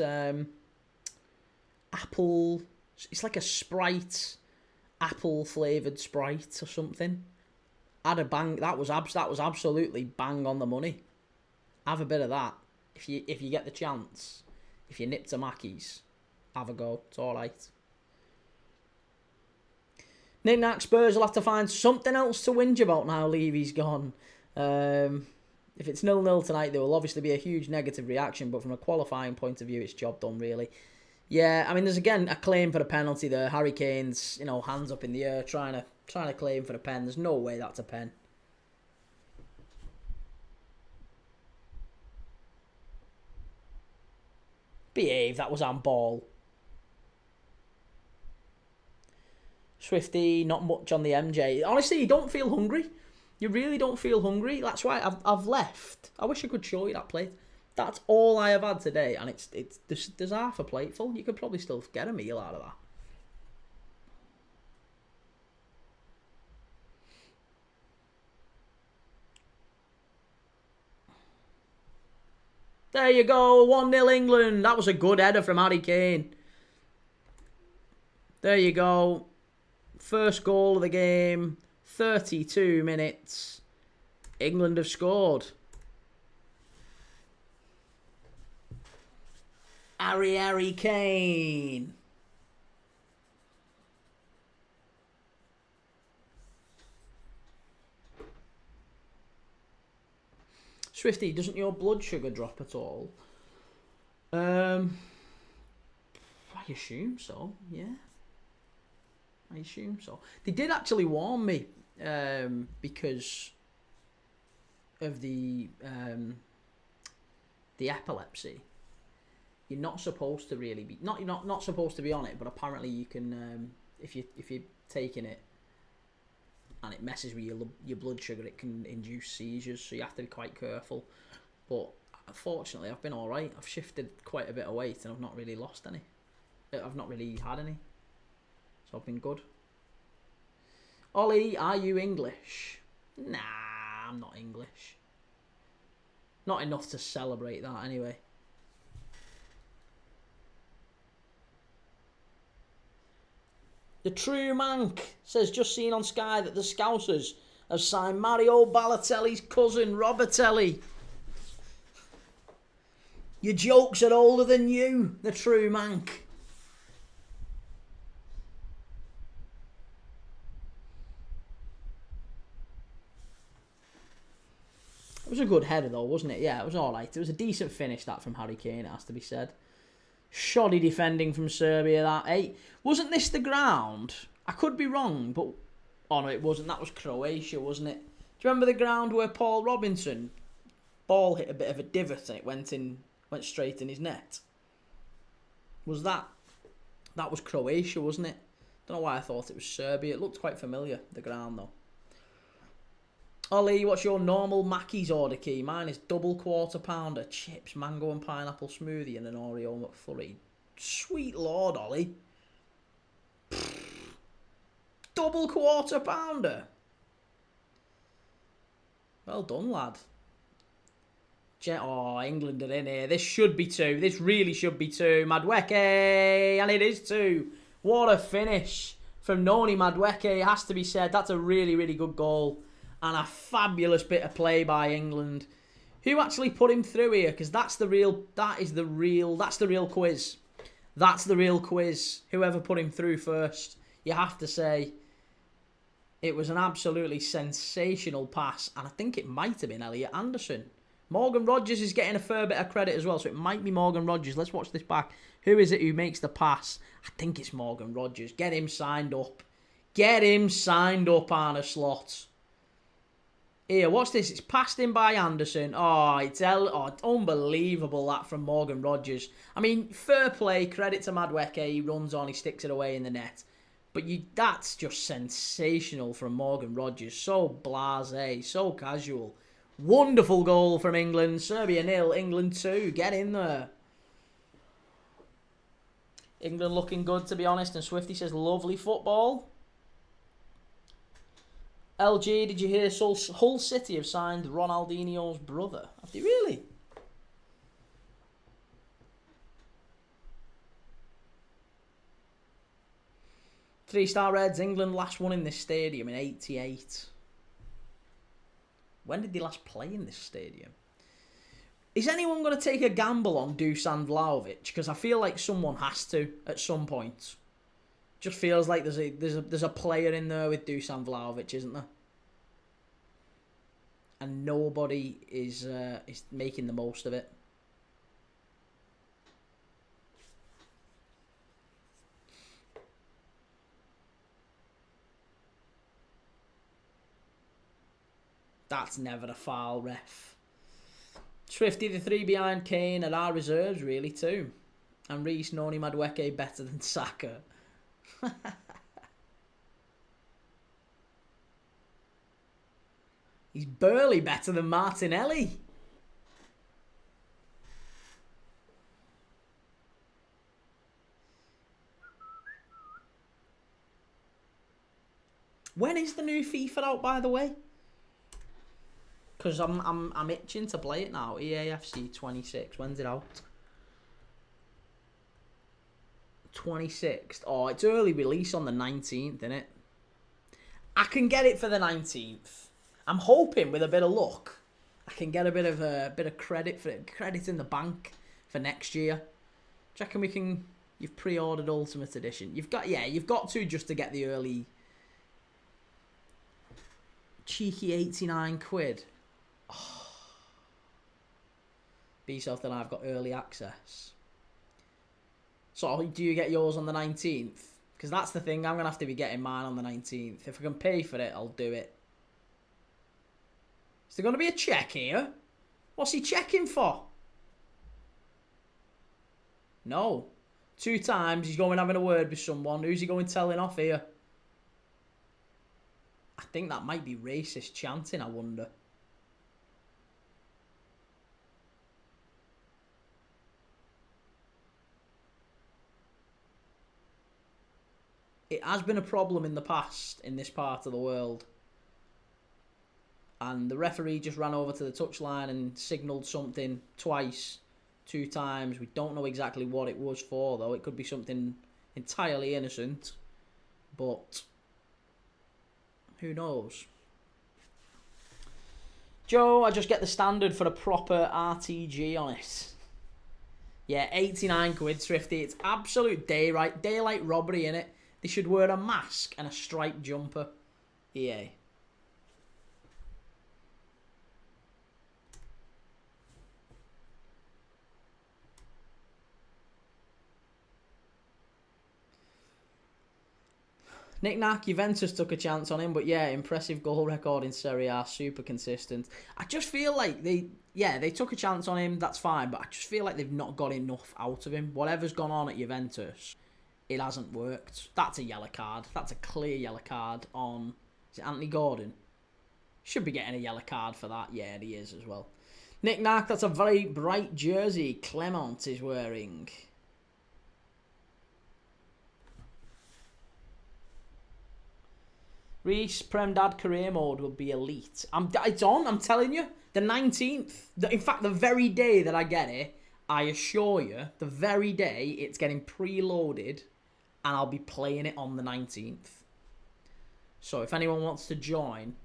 apple, it's like a Sprite, apple flavoured Sprite or something. Had a bang, that was absolutely bang on the money. Have a bit of that. If you get the chance, if you nip to Mackey's, have a go. It's alright. Knick-knack Spurs will have to find something else to whinge about now Levy's gone. If it's 0-0 tonight, there will obviously be a huge negative reaction, but from a qualifying point of view, it's job done, really. Yeah, I mean, there's again a claim for the penalty there. Harry Kane's, hands up in the air, trying to claim for the pen. There's no way that's a pen. Behave, that was on ball. Swifty, not much on the MJ. Honestly, you don't feel hungry. You really don't feel hungry. That's why I've left. I wish I could show you that plate. That's all I have had today, and there's half a plate full. You could probably still get a meal out of that. There you go, 1-0 England. That was a good header from Harry Kane. There you go. First goal of the game, 32 minutes. England have scored. Harry Kane. Swifty, doesn't your blood sugar drop at all? I assume so, yeah. I assume so. They did actually warn me because of the epilepsy. You're not supposed to really be not supposed to be on it, but apparently you can if you're taking it and it messes with your blood sugar, it can induce seizures. So you have to be quite careful. But fortunately, I've been all right. I've shifted quite a bit of weight and I've not really lost any. I've not really had any. So I've been good. Ollie, are you English? Nah, I'm not English. Not enough to celebrate that anyway. The true mank says, just seen on Sky that the Scousers have signed Mario Balotelli's cousin, Robertelli. Your jokes are older than you, the true mank. It was a good header though, wasn't it? Yeah, it was alright. It was a decent finish, that, from Harry Kane, it has to be said. Shoddy defending from Serbia, that. Hey, wasn't this the ground? I could be wrong, but... Oh, no, it wasn't. That was Croatia, wasn't it? Do you remember the ground where Paul Robinson... Ball hit a bit of a divot and it went straight in his net? Was that... That was Croatia, wasn't it? Don't know why I thought it was Serbia. It looked quite familiar, the ground, though. Ollie, what's your normal Mackey's order, Key? Mine is double quarter pounder, chips, mango and pineapple smoothie and an Oreo McFlurry. Sweet Lord, Ollie. Double quarter pounder. Well done, lad. Oh, England are in here. This should be 2. This really should be 2. Madueke, and it is 2. What a finish from Noni Madueke, it has to be said. That's a really, really good goal. And a fabulous bit of play by England. Who actually put him through here? Because that's the real quiz. That's the real quiz. Whoever put him through first. You have to say, it was an absolutely sensational pass. And I think it might have been Elliot Anderson. Morgan Rogers is getting a fair bit of credit as well. So it might be Morgan Rogers. Let's watch this back. Who is it who makes the pass? I think it's Morgan Rogers. Get him signed up. Get him signed up, Arne Slot. Here, what's this? It's passed in by Anderson. Oh, it's unbelievable, that, from Morgan Rogers. I mean, fair play, credit to Madueke. He runs on, he sticks it away in the net. But that's just sensational from Morgan Rogers. So blasé, so casual. Wonderful goal from England. Serbia 0, England 2. Get in there. England looking good, to be honest. And Swifty says, lovely football. LG, did you hear Hull City have signed Ronaldinho's brother? Have they really? Three-star Reds, England last won in this stadium in '88. When did they last play in this stadium? Is anyone going to take a gamble on Dusan Vlahovic? Because I feel like someone has to at some point. Just feels like there's a player in there with Dusan Vlahovic, isn't there? And nobody is making the most of it. That's never a foul, ref. Swifty, the 3 behind Kane are our reserves, really, too. And Reece, Noni Madueke better than Saka. He's barely better than Martinelli. When is the new FIFA out, by the way? Because I'm itching to play it now. EAFC 26. When's it out? 26th. Oh, it's early release on the 19th, isn't it? I can get it for the 19th. I'm hoping, with a bit of luck, I can get a bit of credit in the bank for next year. Do you reckon we can? You've pre-ordered Ultimate Edition. You've got to, just to get the early cheeky 89 quid. Oh. Be yourself, then I've got early access. So do you get yours on the 19th? Because that's the thing, I'm going to have to be getting mine on the 19th. If I can pay for it, I'll do it. Is there going to be a check here? What's he checking for? No. 2 times, he's going having a word with someone. Who's he going telling off here? I think that might be racist chanting, I wonder. It has been a problem in the past in this part of the world. And the referee just ran over to the touchline and signalled something twice, 2 times. We don't know exactly what it was for, though. It could be something entirely innocent. But who knows? Joe, I just get the standard for a proper RTG on it. Yeah, 89 quid, Swifty. It's absolute daylight robbery, innit? They should wear a mask and a striped jumper. EA. Nick Nack, Juventus took a chance on him, but yeah, impressive goal record in Serie A, super consistent. I just feel like they took a chance on him, that's fine, but I just feel like they've not got enough out of him. Whatever's gone on at Juventus, it hasn't worked. That's a yellow card. That's a clear yellow card on, is it Anthony Gordon? Should be getting a yellow card for that. Yeah, he is as well. Nick Nack, that's a very bright jersey Clement is wearing. Reese, Prem Dad career mode will be elite. It's on, I'm telling you. The 19th. In fact, the very day that I get it, I assure you, the very day it's getting preloaded and I'll be playing it on the 19th. So if anyone wants to join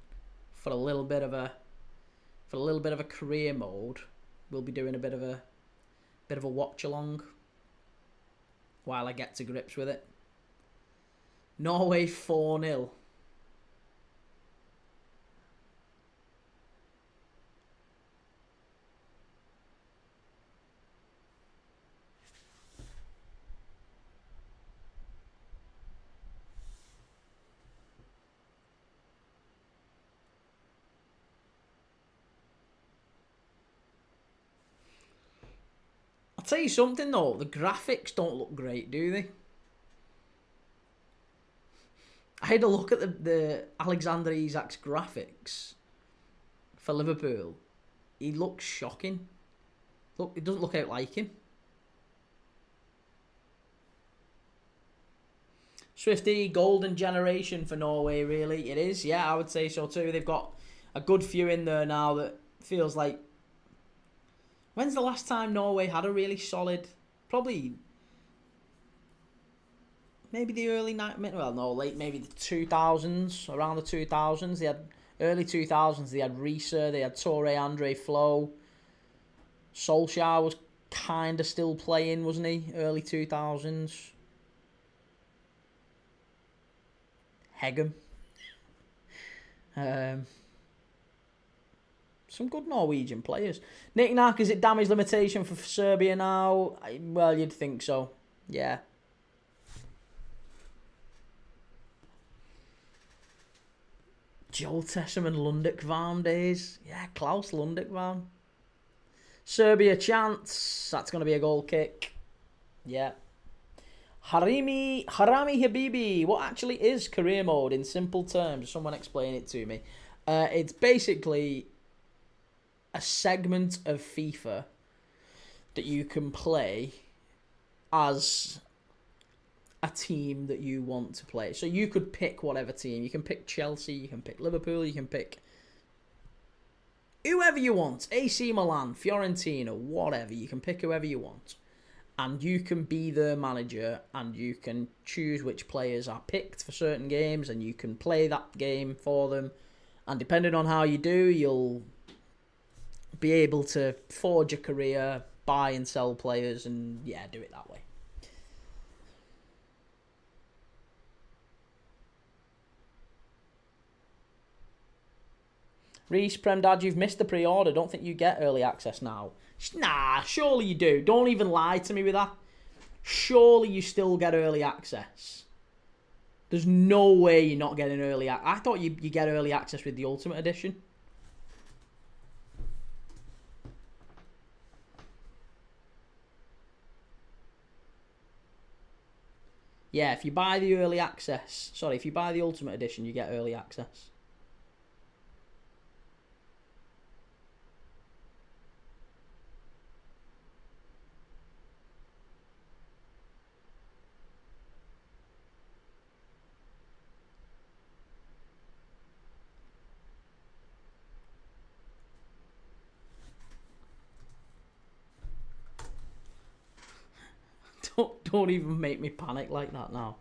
for a little bit of a career mode, we'll be doing a bit of a watch along while I get to grips with it. Norway 4-0. I'll tell you something though, the graphics don't look great, do they? I had a look at the Alexander Isak's graphics for Liverpool. He looks shocking. Look, it doesn't look out like him. Swifty, golden generation for Norway, really. It is, yeah, I would say so too. They've got a good few in there now that feels like... When's the last time Norway had a really solid... Probably... Maybe the early... Well, no, late, maybe the 2000s. Around the 2000s. They had... Early 2000s, they had Riese, they had Torre Andre Flo. Solskjaer was kind of still playing, wasn't he? Early 2000s. Hegem. Some good Norwegian players. Nick Nack, is it damage limitation for Serbia now? Well, you'd think so. Yeah. Joel Tessum and Lundekvam days. Yeah, Klaus Lundekvam. Serbia chance. That's going to be a goal kick. Yeah. Harami Habibi. What actually is career mode in simple terms? Someone explain it to me. It's basically a segment of FIFA that you can play as a team that you want to play. So you could pick whatever team. You can pick Chelsea, you can pick Liverpool, you can pick whoever you want. AC Milan, Fiorentina, whatever. You can pick whoever you want. And you can be their manager and you can choose which players are picked for certain games and you can play that game for them. And depending on how you do, you'll be able to forge a career, buy and sell players, and yeah, do it that way. Reese, Prem Dad, you've missed the pre-order. Don't think you get early access now. Nah, surely you do. Don't even lie to me with that. Surely you still get early access. There's no way you're not getting early access. I thought you get early access with the Ultimate Edition. Yeah, if you buy the early access... Sorry, if you buy the Ultimate Edition, you get early access. Don't even make me panic like that now.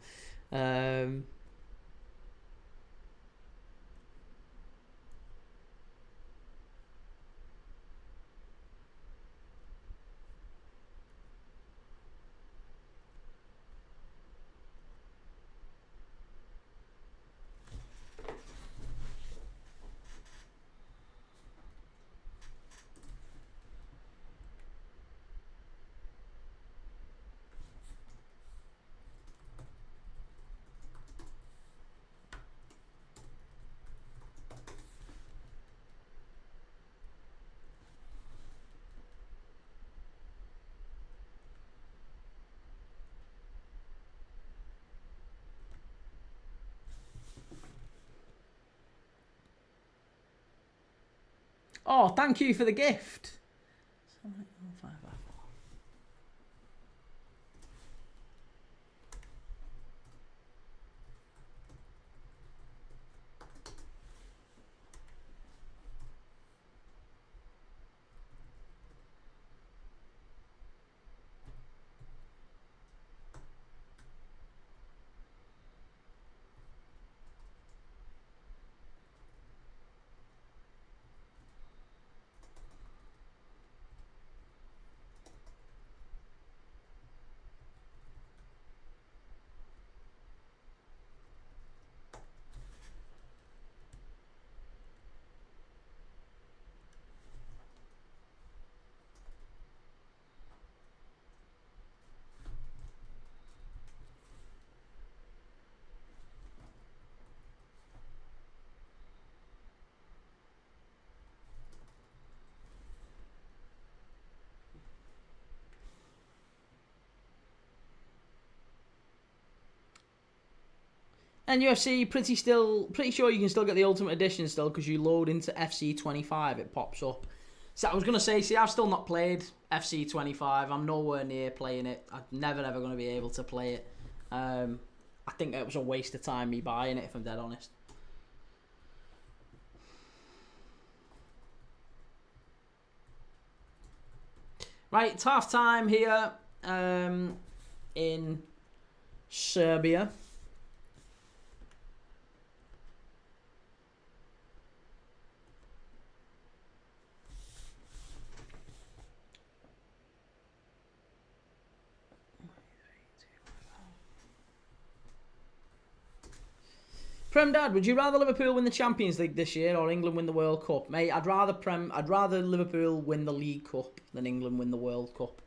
Oh, thank you for the gift. And UFC, pretty sure you can still get the Ultimate Edition still because you load into FC25, it pops up. So I was going to say, see, I've still not played FC25. I'm nowhere near playing it. I'm never ever going to be able to play it. I think it was a waste of time me buying it, if I'm dead honest. Right, it's half time here in Serbia. Prem Dad, would you rather Liverpool win the Champions League this year or England win the World Cup? Mate, I'd rather Liverpool win the League Cup than England win the World Cup.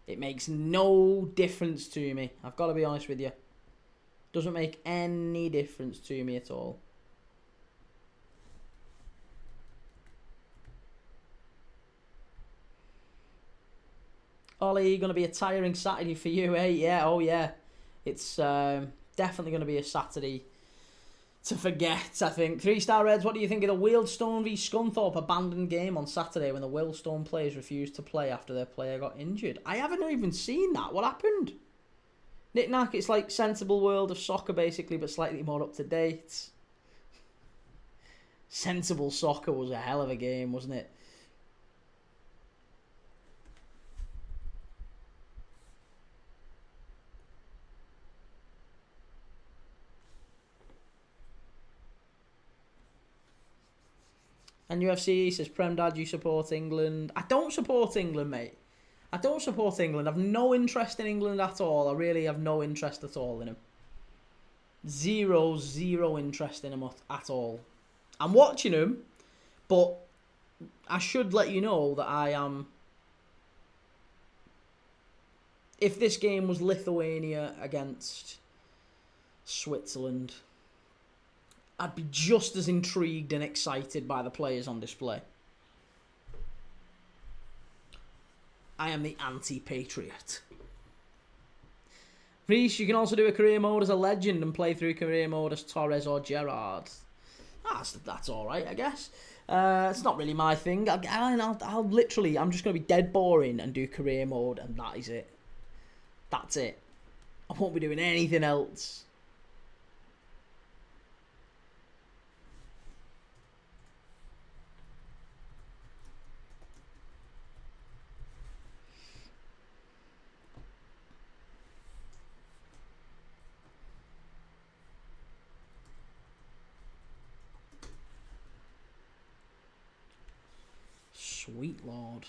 It makes no difference to me. I've got to be honest with you. Doesn't make any difference to me at all. Ollie, going to be a tiring Saturday for you, eh? Yeah, oh yeah. It's definitely going to be a Saturday to forget, I think. 3-star Reds, what do you think of the Wealdstone v Scunthorpe abandoned game on Saturday when the Wealdstone players refused to play after their player got injured? I haven't even seen that. What happened? Knick-knack, it's like Sensible World of Soccer, basically, but slightly more up-to-date. Sensible Soccer was a hell of a game, wasn't it? And UFC says, Prem Dad, you support England. I don't support England, mate. I don't support England. I've no interest in England at all. I really have no interest at all in them. Zero interest in them at all. I'm watching them, but I should let you know that I am... If this game was Lithuania against Switzerland, I'd be just as intrigued and excited by the players on display. I am the anti-patriot. Reece, you can also do a career mode as a legend and play through career mode as Torres or Gerrard. That's alright, I guess. It's not really my thing. I'll literally, I'm just going to be dead boring and do career mode, and that is it. That's it. I won't be doing anything else. Sweet Lord.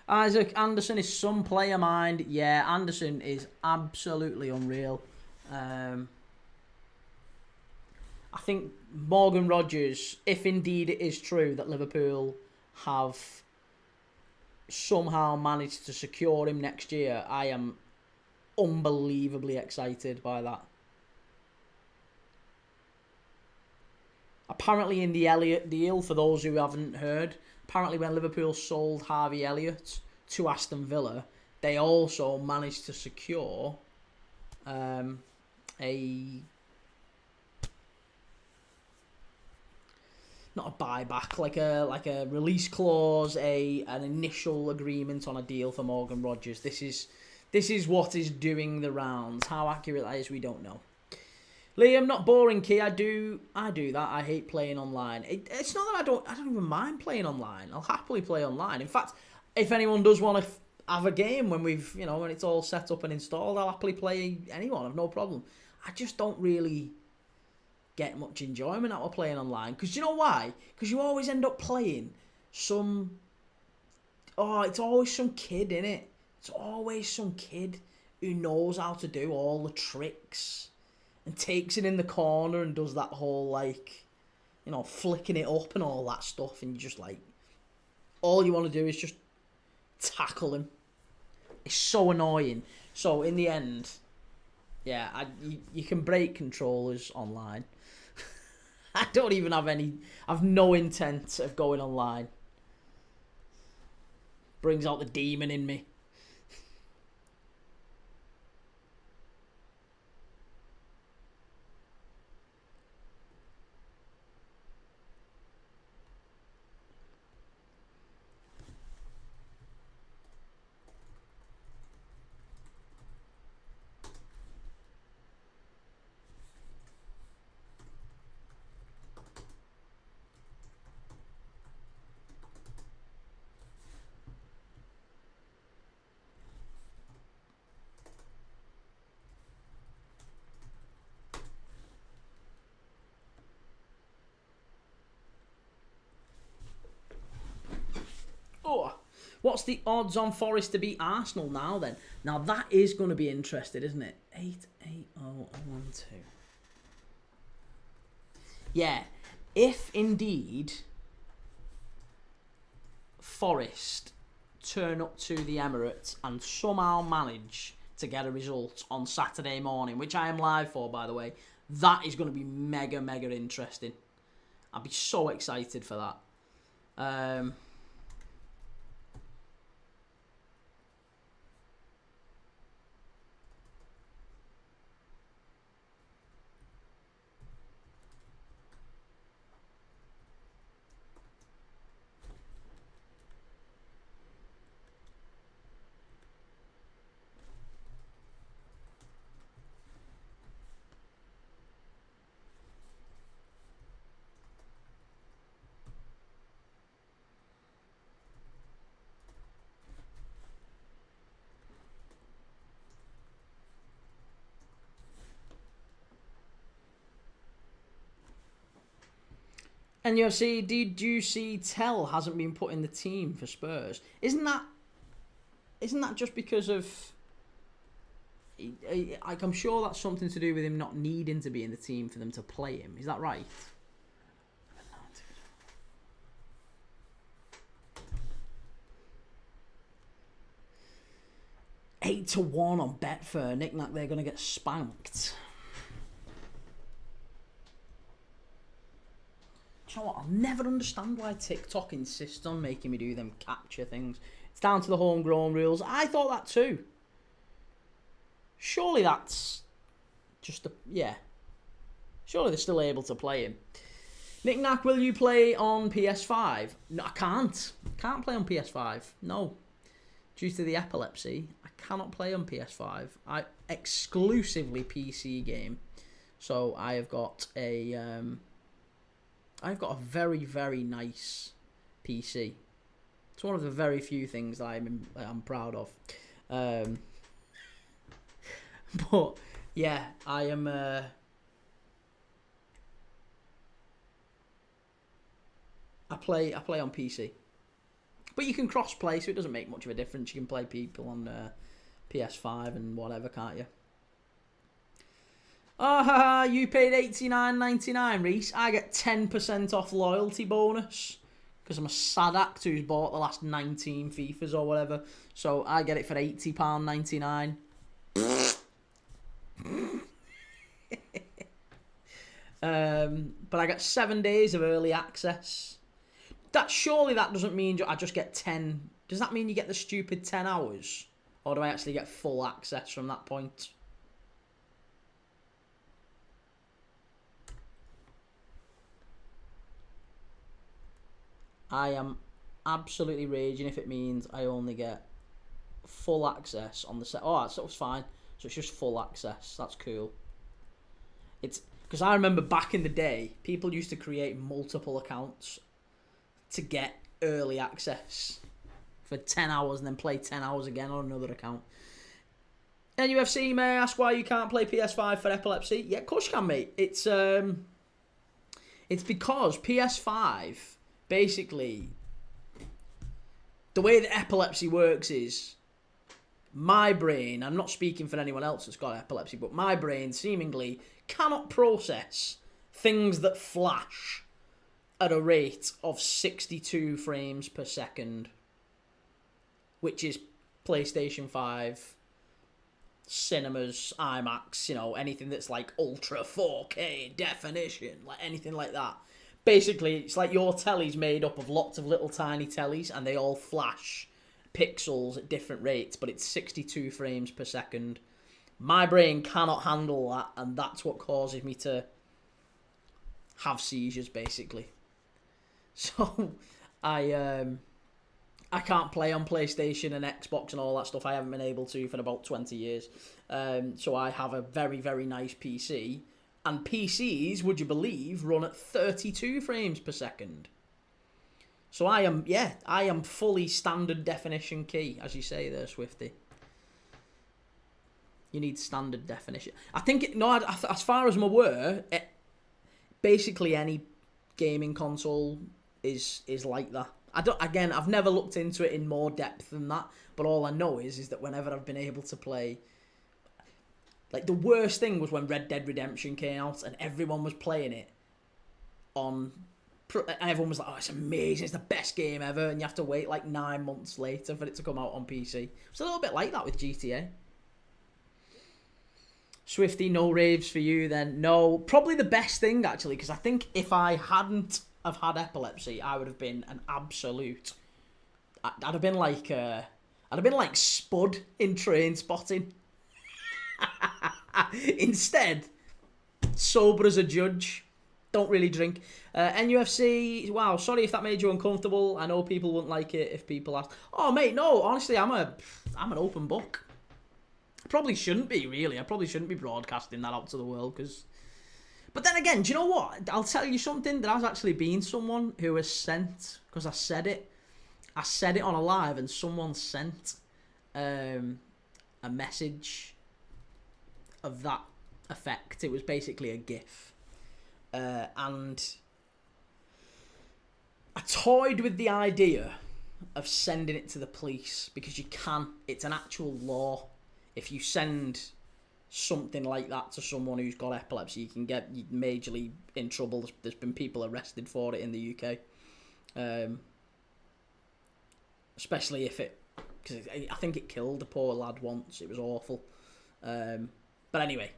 Isaac Anderson is some player mind. Yeah, Anderson is absolutely unreal. I think Morgan Rogers, if indeed it is true that Liverpool have somehow managed to secure him next year, I am unbelievably excited by that. Apparently in the Elliott deal, for those who haven't heard, apparently when Liverpool sold Harvey Elliott to Aston Villa, they also managed to secure not a buyback, like a release clause, an initial agreement on a deal for Morgan Rogers. This is what is doing the rounds. How accurate that is, we don't know. Liam, not boring, Key. I do that. I hate playing online. It's not that I don't even mind playing online. I'll happily play online. In fact, if anyone does want to have a game when when it's all set up and installed, I'll happily play anyone. I've no problem. I just don't really get much enjoyment out of playing online. Because you know why? Because you always end up playing some... Oh, it's always some kid, innit? It's always some kid who knows how to do all the tricks and takes it in the corner and does that whole, like, flicking it up and all that stuff. And you just, like... All you want to do is just tackle him. It's so annoying. So, in the end... Yeah, you can break controllers online. I don't even have I've no intent of going online. Brings out the demon in me. Oh, what's the odds on Forest to beat Arsenal now then? Now that is going to be interesting, isn't it? 8-8-0-1-2. Yeah, if indeed Forest turn up to the Emirates and somehow manage to get a result on Saturday morning, which I am live for, by the way, that is going to be mega, mega interesting. I'd be so excited for that. And you'll see, did you see Tell hasn't been put in the team for Spurs? Isn't that just because of... Like, I'm sure that's something to do with him not needing to be in the team for them to play him. Is that right? $8 to 1 on Betfair. Knick-knack, they're going to get spanked. You know what? I'll never understand why TikTok insists on making me do them capture things. It's down to the homegrown rules. I thought that too. Surely that's just a... Yeah. Surely they're still able to play him. Knick-knack, will you play on PS5? No, I can't. Can't play on PS5. No. Due to the epilepsy, I cannot play on PS5. I exclusively PC game. So I have got a... I've got a very, very nice PC. It's one of the very few things that I'm proud of. But yeah, I am. I play on PC, but you can cross play, so it doesn't make much of a difference. You can play people on PS5 and whatever, can't you? Ah, you paid $89.99, Reese. I get 10% off loyalty bonus because I'm a sad act who's bought the last 19 FIFAs or whatever. So I get it for £80.99. But I get 7 days of early access. Surely that doesn't mean I just get 10. Does that mean you get the stupid 10 hours? Or do I actually get full access from that point? I am absolutely raging if it means I only get full access on the set. Oh, that was fine. So it's just full access. That's cool. It's because I remember back in the day, people used to create multiple accounts to get early access for 10 hours and then play 10 hours again on another account. NUFC, may I ask why you can't play PS5 for epilepsy? Yeah, of course you can, mate. It's because PS5, basically, the way that epilepsy works is, my brain, I'm not speaking for anyone else that's got epilepsy, but my brain seemingly cannot process things that flash at a rate of 62 frames per second, which is PlayStation 5, cinemas, IMAX, anything that's like ultra 4K definition, like anything like that. Basically, it's like your telly's made up of lots of little tiny tellies and they all flash pixels at different rates, but it's 62 frames per second. My brain cannot handle that, and that's what causes me to have seizures, basically. So, I can't play on PlayStation and Xbox and all that stuff. I haven't been able to for about 20 years. So I have a very, very nice PC. And PCs, would you believe, run at 32 frames per second. So I am fully standard definition Key, as you say there, Swifty. You need standard definition. I think, as far as I'm aware, basically any gaming console is like that. I've never looked into it in more depth than that, but all I know is that whenever I've been able to play, like the worst thing was when Red Dead Redemption came out and everyone was playing it on, and everyone was like, oh, it's amazing, it's the best game ever, and you have to wait like 9 months later for it to come out on PC. It's a little bit like that with GTA. Swifty, no raves for you then. No, probably the best thing actually, because I think if I hadn't have had epilepsy, I would have been an absolute. I'd have been like Spud in Train Spotting. Instead, sober as a judge. Don't really drink. NUFC. Wow, sorry if that made you uncomfortable. I know people wouldn't like it if people ask. Oh mate, no. Honestly, I'm an open book. I probably shouldn't be really. I probably shouldn't be broadcasting that out to the world because. But then again, do you know what? I'll tell you something. There has actually been someone who has sent, because I said it on a live, and someone sent a message of that effect. It was basically a GIF. And I toyed with the idea of sending it to the police, because you can. It's an actual law. If you send something like that to someone who's got epilepsy, you can get majorly in trouble. There's been people arrested for it in the UK, especially if because I think it killed a poor lad once. It was awful. But anyway,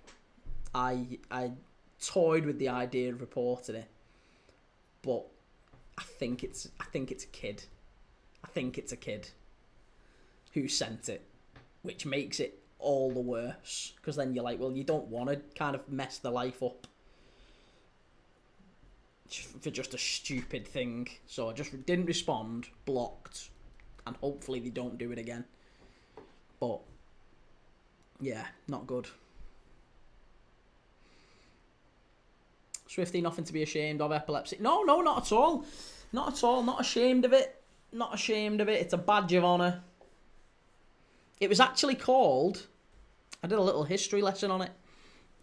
I toyed with the idea of reporting it, but I think it's a kid. I think it's a kid who sent it, which makes it all the worse, because then you're like, well, you don't want to kind of mess their life up for just a stupid thing. So I just didn't respond, blocked, and hopefully they don't do it again. But yeah, not good. Swifty, nothing to be ashamed of, epilepsy. No, not at all. Not at all. Not ashamed of it. Not ashamed of it. It's a badge of honour. It was actually called, I did a little history lesson on it,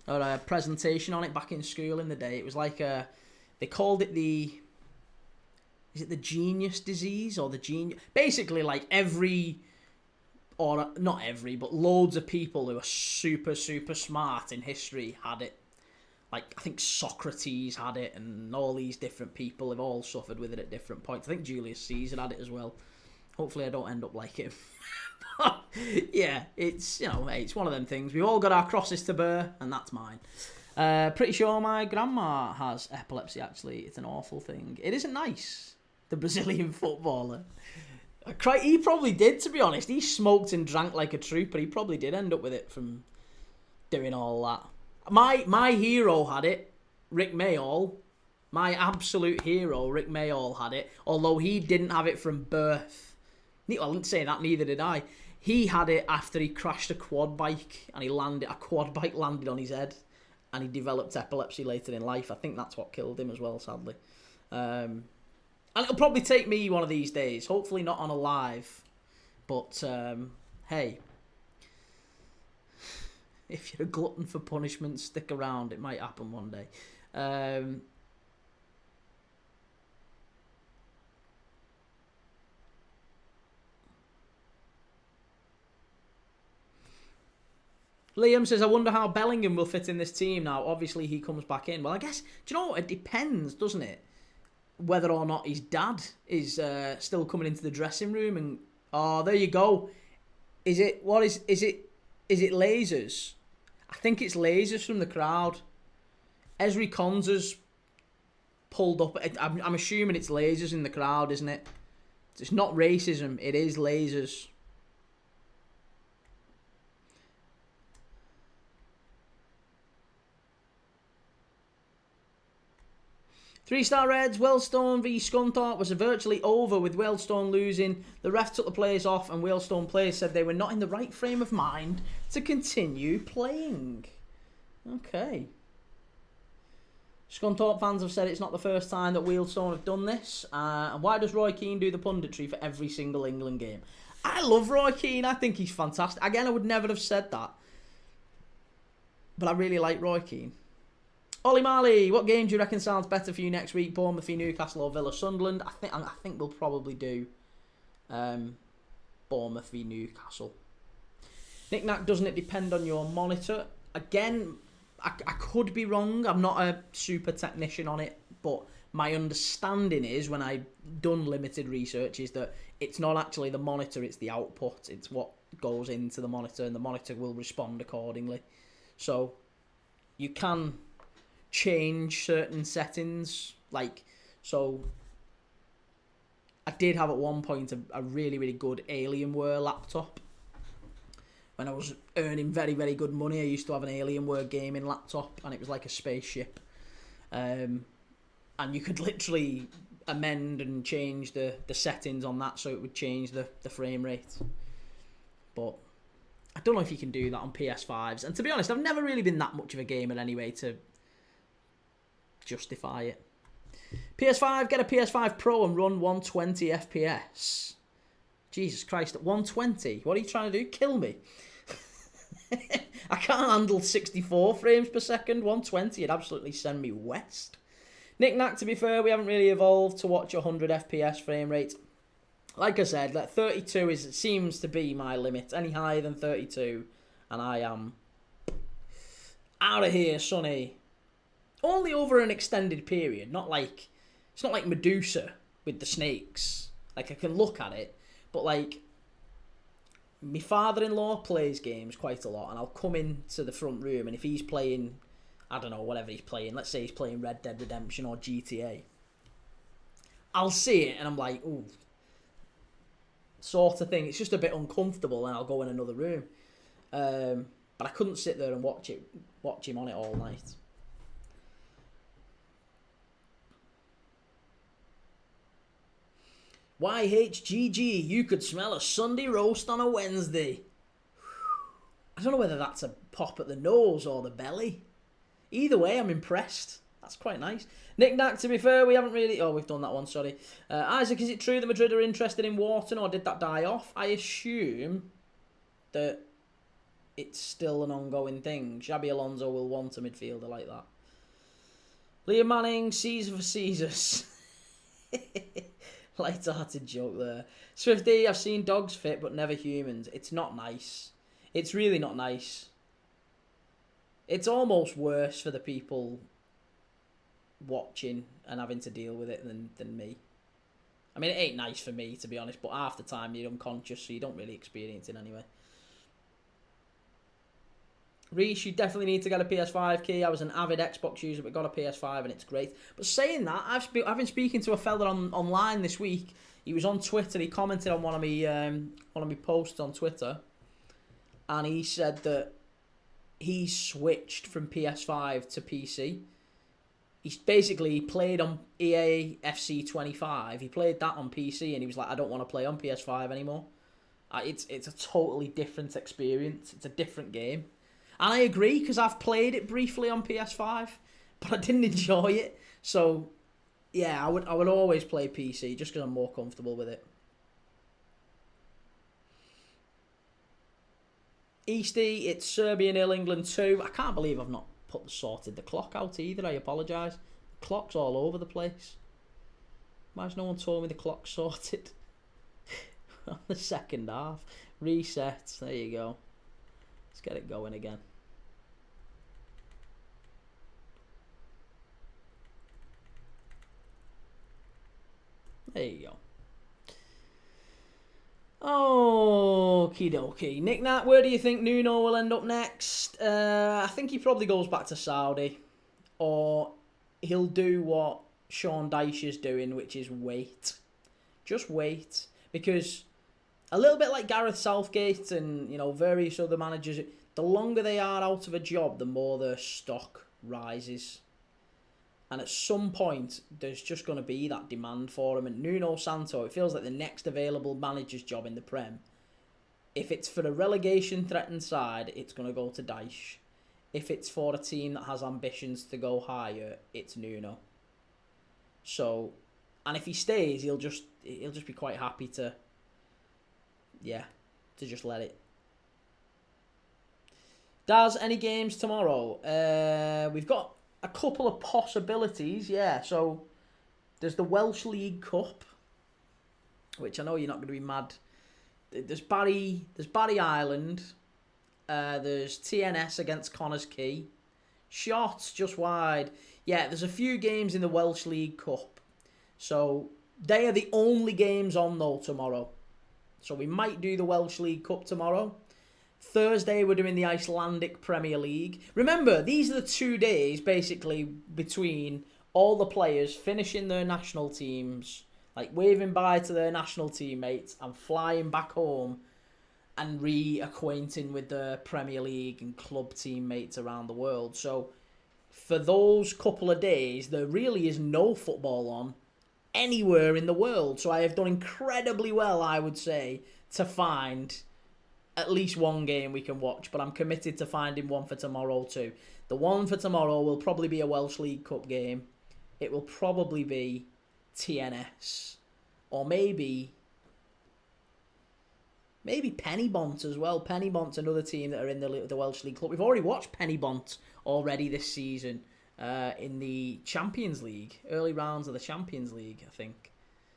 or a presentation on it back in school in the day. It was like they called it is it the genius disease or the genius? Basically, like not every, but loads of people who are super, super smart in history had it. Like, I think Socrates had it, and all these different people have all suffered with it at different points. I think Julius Caesar had it as well. Hopefully I don't end up like him. Yeah, it's, it's one of them things. We've all got our crosses to bear, and that's mine. Pretty sure my grandma has epilepsy, actually. It's an awful thing. It isn't nice, the Brazilian footballer. He probably did, to be honest. He smoked and drank like a trooper. He probably did end up with it from doing all that. My hero had it, Rick Mayall, My absolute hero, Rick Mayall, had it, although he didn't have it from birth. Well, I didn't say that, neither did I. He had it after he crashed a quad bike, and a quad bike landed on his head, and he developed epilepsy later in life. I think that's what killed him as well, sadly. And it'll probably take me one of these days, hopefully not on a live, but hey, if you're a glutton for punishment, stick around, it might happen one day. Liam says, I wonder how Bellingham will fit in this team now. Obviously, he comes back in. Well, I guess, do you know what? It depends, doesn't it? Whether or not his dad is still coming into the dressing room. And oh, there you go. Is it lasers? I think it's lasers from the crowd. Esri Konsa's pulled up. I'm assuming it's lasers in the crowd, isn't it? It's not racism. It is lasers. Three-star Reds, Wellstone v Scunthorpe was virtually over with Wellstone losing. The ref took the players off and Wellstone players said they were not in the right frame of mind to continue playing. Okay. Scunthorpe fans have said it's not the first time that Wellstone have done this. And why does Roy Keane do the punditry for every single England game? I love Roy Keane. I think he's fantastic. Again, I would never have said that. But I really like Roy Keane. Ollie Marley, what game do you reckon sounds better for you next week? Bournemouth v Newcastle or Villa Sunderland? I think we'll probably do Bournemouth v Newcastle. Nick Nack, doesn't it depend on your monitor? Again, I could be wrong. I'm not a super technician on it, but my understanding is, when I've done limited research, is that it's not actually the monitor, it's the output. It's what goes into the monitor, and the monitor will respond accordingly. So you can change certain settings, so I did have at one point a really, really good Alienware laptop. When I was earning very, very good money, I used to have an Alienware gaming laptop, and it was like a spaceship. And you could literally amend and change the settings on that so it would change the frame rate. But I don't know if you can do that on PS5s. And to be honest, I've never really been that much of a gamer anyway to justify it. PS5, get a PS5 Pro and run 120 FPS. Jesus Christ, at 120? What are you trying to do? Kill me. I can't handle 64 frames per second. 120 would absolutely send me west. Nick Nack, to be fair, we haven't really evolved to watch 100 FPS frame rate. Like I said, 32 seems to be my limit. Any higher than 32, and I am out of here, sonny. Only over an extended period, it's not like Medusa with the snakes. I can look at it, but my father-in-law plays games quite a lot, and I'll come into the front room, and if he's playing, I don't know, whatever he's playing, let's say he's playing Red Dead Redemption or GTA, I'll see it, and I'm like, ooh, sort of thing. It's just a bit uncomfortable, and I'll go in another room. But I couldn't sit there and watch him on it all night. YHGG, you could smell a Sunday roast on a Wednesday. I don't know whether that's a pop at the nose or the belly. Either way, I'm impressed. That's quite nice. Nick Nack, to be fair, we haven't really... Oh, we've done that one, sorry. Isaac, is it true that Madrid are interested in Wharton, or did that die off? I assume that it's still an ongoing thing. Xabi Alonso will want a midfielder like that. Liam Manning, Caesar for Caesars. Light-hearted joke there. Swifty, I've seen dogs fit, but never humans. It's not nice. It's really not nice. It's almost worse for the people watching and having to deal with it than me. I mean, it ain't nice for me, to be honest, but half the time you're unconscious, so you don't really experience it anyway. Reece, you definitely need to get a PS5 key. I was an avid Xbox user, but got a PS5 and it's great. But saying that, I've been speaking to a fella online this week. He was on Twitter. He commented on one of my posts on Twitter, and he said that he switched from PS5 to PC He's basically played on EA FC 25. He played that on PC, and he was like, I don't want to play on PS5 anymore. It's a totally different experience. It's a different game. And I agree, because I've played it briefly on PS5, but I didn't enjoy it. So, yeah, I would always play PC, just because I'm more comfortable with it. Easty, it's Serbia 0, England 2. I can't believe I've not sorted the clock out either. I apologise. The clock's all over the place. Why has no one told me the clock's sorted? On the second half. Reset. There you go. Let's get it going again. There you go. Okie dokie. Nick Nat, where do you think Nuno will end up next? I think he probably goes back to Saudi. Or he'll do what Sean Dyche is doing, which is wait. Just wait. Because a little bit like Gareth Southgate and, you know, various other managers, the longer they are out of a job, the more their stock rises. And at some point, there's just going to be that demand for him. And Nuno Santo, it feels like the next available manager's job in the Prem. If it's for a relegation-threatened side, it's going to go to Dyche. If it's for a team that has ambitions to go higher, it's Nuno. So, and if he stays, he'll just be quite happy to, yeah, to just let it. Daz, any games tomorrow? We've got a couple of possibilities, yeah. So there's the Welsh League Cup, which I know you're not going to be mad. There's Barry Island. There's TNS against Connors Key. Shots just wide. Yeah, there's a few games in the Welsh League Cup. So they are the only games on though tomorrow. So we might do the Welsh League Cup tomorrow. Thursday, we're doing the Icelandic Premier League. Remember, these are the 2 days, basically, between all the players finishing their national teams, like waving bye to their national teammates and flying back home and reacquainting with their Premier League and club teammates around the world. So, for those couple of days, there really is no football on anywhere in the world. So I have done incredibly well, I would say, to find at least one game we can watch, but I'm committed to finding one for tomorrow too. The one for tomorrow will probably be a Welsh League Cup game. It will probably be TNS. Or maybe Pennybont as well. Pennybont's another team that are in the Welsh League Cup. We've already watched Pennybont already this season in the Champions League. Early rounds of the Champions League, I think.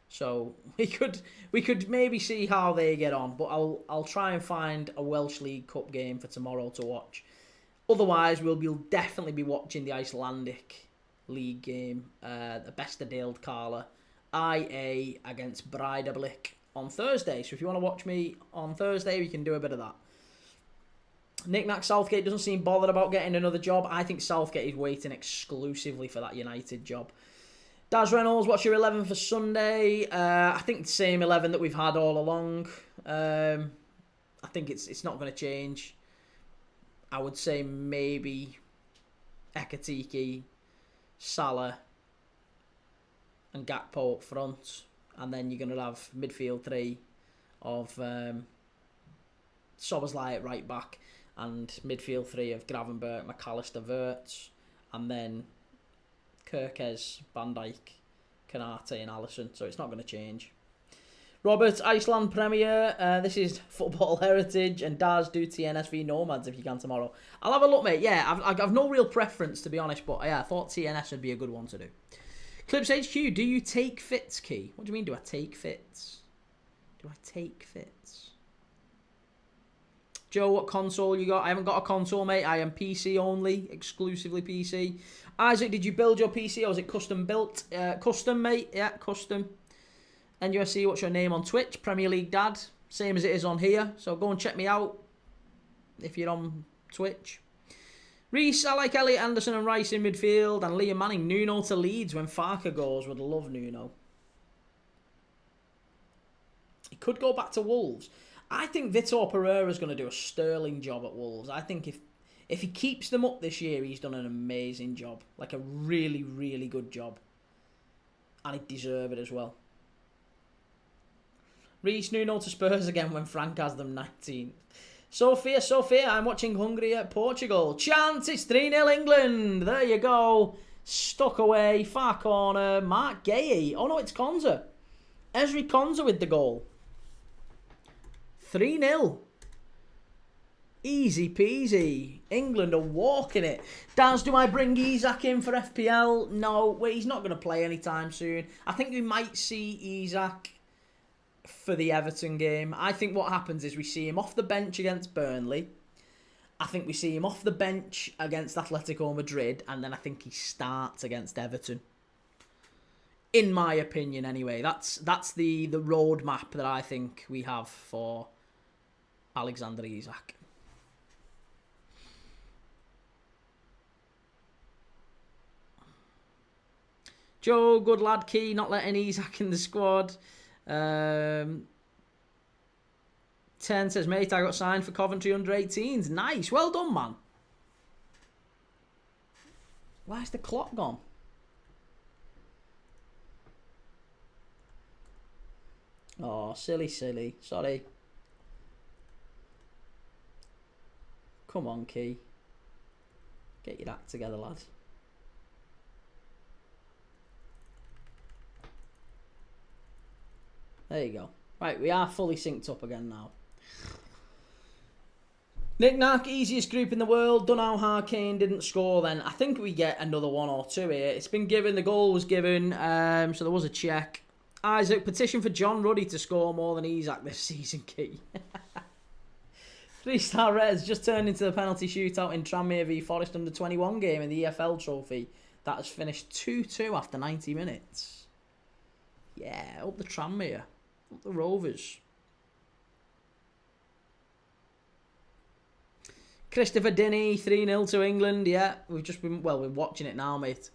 So we could maybe see how they get on, but I'll try and find a Welsh League Cup game for tomorrow to watch. Otherwise, we'll definitely be watching the Icelandic League game, the Bestadeld Kala, IA against Breiðablik on Thursday. So if you want to watch me on Thursday, we can do a bit of that. Nick Nack, Southgate doesn't seem bothered about getting another job. I think Southgate is waiting exclusively for that United job. Daz Reynolds, what's your 11 for Sunday? I think the same 11 that we've had all along. I think it's not going to change. I would say maybe Ekatike, Salah and Gakpo up front. And then you're going to have midfield three of Szoboszlai at right back and midfield three of Gravenberch, McAllister, Wirtz, and then Kerkez, Van Dijk, Kanate and Alisson. So it's not going to change. Robert, Iceland Premier. This is Football Heritage, and Daz, do TNSV Nomads if you can tomorrow. I'll have a look, mate. Yeah, I've no real preference, to be honest, but yeah, I thought TNS would be a good one to do. Clips HQ, do you take fits, Key? What do you mean, do I take fits? Do I take fits? Joe, what console you got? I haven't got a console, mate. I am PC only, exclusively PC. Isaac, did you build your PC or was it custom built? Custom, mate. Yeah, custom. NUSC, what's your name on Twitch? Premier League Dad. Same as it is on here. So go and check me out if you're on Twitch. Reese, I like Elliot Anderson and Rice in midfield. And Liam Manning, Nuno to Leeds when Farke goes. Would love Nuno. He could go back to Wolves. I think Vitor Pereira is going to do a sterling job at Wolves. I think If he keeps them up this year, he's done an amazing job. Like a really, really good job. And he'd deserve it as well. Reece Nuno to Spurs again when Frank has them 19th. Sophia, I'm watching Hungary at Portugal. Chance, it's 3-0 England. There you go. Stuck away, far corner. Mark Gay. Oh no, it's Konza. Ezri Konza with the goal. 3-0. Easy peasy. England are walking it. Daz, do I bring Isak in for FPL? No, well, he's not going to play anytime soon. I think we might see Isak for the Everton game. I think what happens is we see him off the bench against Burnley. I think we see him off the bench against Atletico Madrid. And then I think he starts against Everton. In my opinion, anyway. That's the roadmap that I think we have for Alexander Isak. Joe, good lad, Key, not letting Isak in the squad. 10 says, mate, I got signed for Coventry under 18s. Nice, well done, man. Why's the clock gone? Oh, silly. Sorry. Come on, Key. Get your act together, lad. There you go. Right, we are fully synced up again now. Nick Nack, easiest group in the world. Don't know how Kane didn't score then. I think we get another 1 or 2 here. It's been given, the goal was given, so there was a check. Isaac, petition for John Ruddy to score more than Isak this season, Key. 3-star Reds just turned into the penalty shootout in Tranmere v Forest under 21 game in the EFL trophy. That has finished 2-2 after 90 minutes. Yeah, up the Tranmere. Up the Rovers. Christopher Dinney, 3-0 to England. Yeah, we've just been, well, we're watching it now, mate.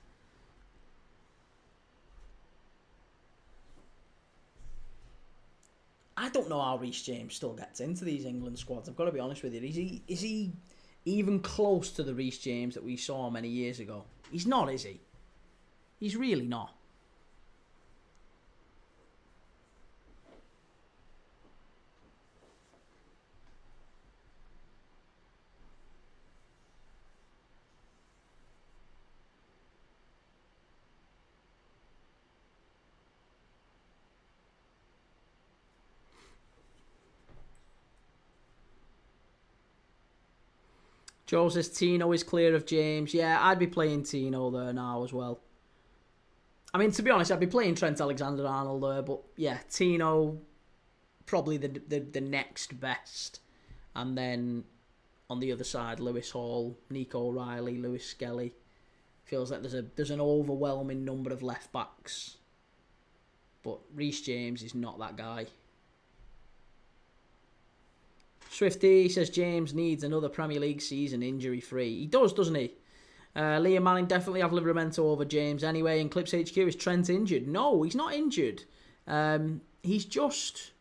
I don't know how Reece James still gets into these England squads. I've got to be honest with you. Is he even close to the Reece James that we saw many years ago? He's not, is he? He's really not. Joe says Tino is clear of James. Yeah, I'd be playing Tino there now as well. I mean, to be honest, I'd be playing Trent Alexander-Arnold there, but yeah, Tino probably the next best. And then on the other side, Lewis Hall, Nico O'Reilly, Lewis Skelly. Feels like there's an overwhelming number of left backs. But Reece James is not that guy. Swifty says James needs another Premier League season injury-free. He does, doesn't he? Liam Manning definitely have Livramento over James anyway. And Clips HQ, is Trent injured? No, he's not injured. He's just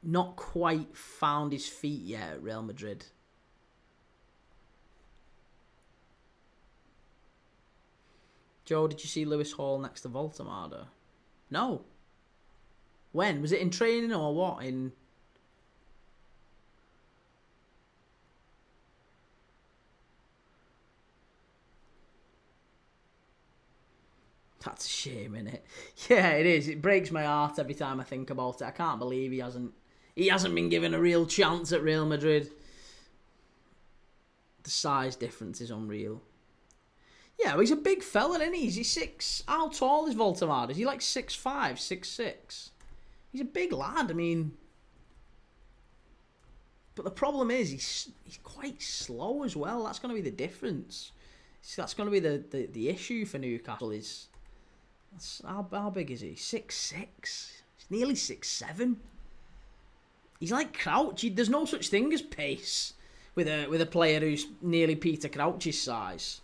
not quite found his feet yet at Real Madrid. Joe, did you see Lewis Hall next to Voltemada? No. When? Was it in training or what? That's a shame, innit? Yeah, it is. It breaks my heart every time I think about it. I can't believe he hasn't been given a real chance at Real Madrid. The size difference is unreal. Yeah, well, he's a big fella, isn't he? He's 6. How tall is Voltemada? Is he like 6'5", 6'6"? He's a big lad. I mean, but the problem is he's quite slow as well. That's going to be the difference. That's going to be the issue for Newcastle. How big is he? 6'6". He's nearly 6'7". He's like Crouch. There's no such thing as pace with a player who's nearly Peter Crouch's size.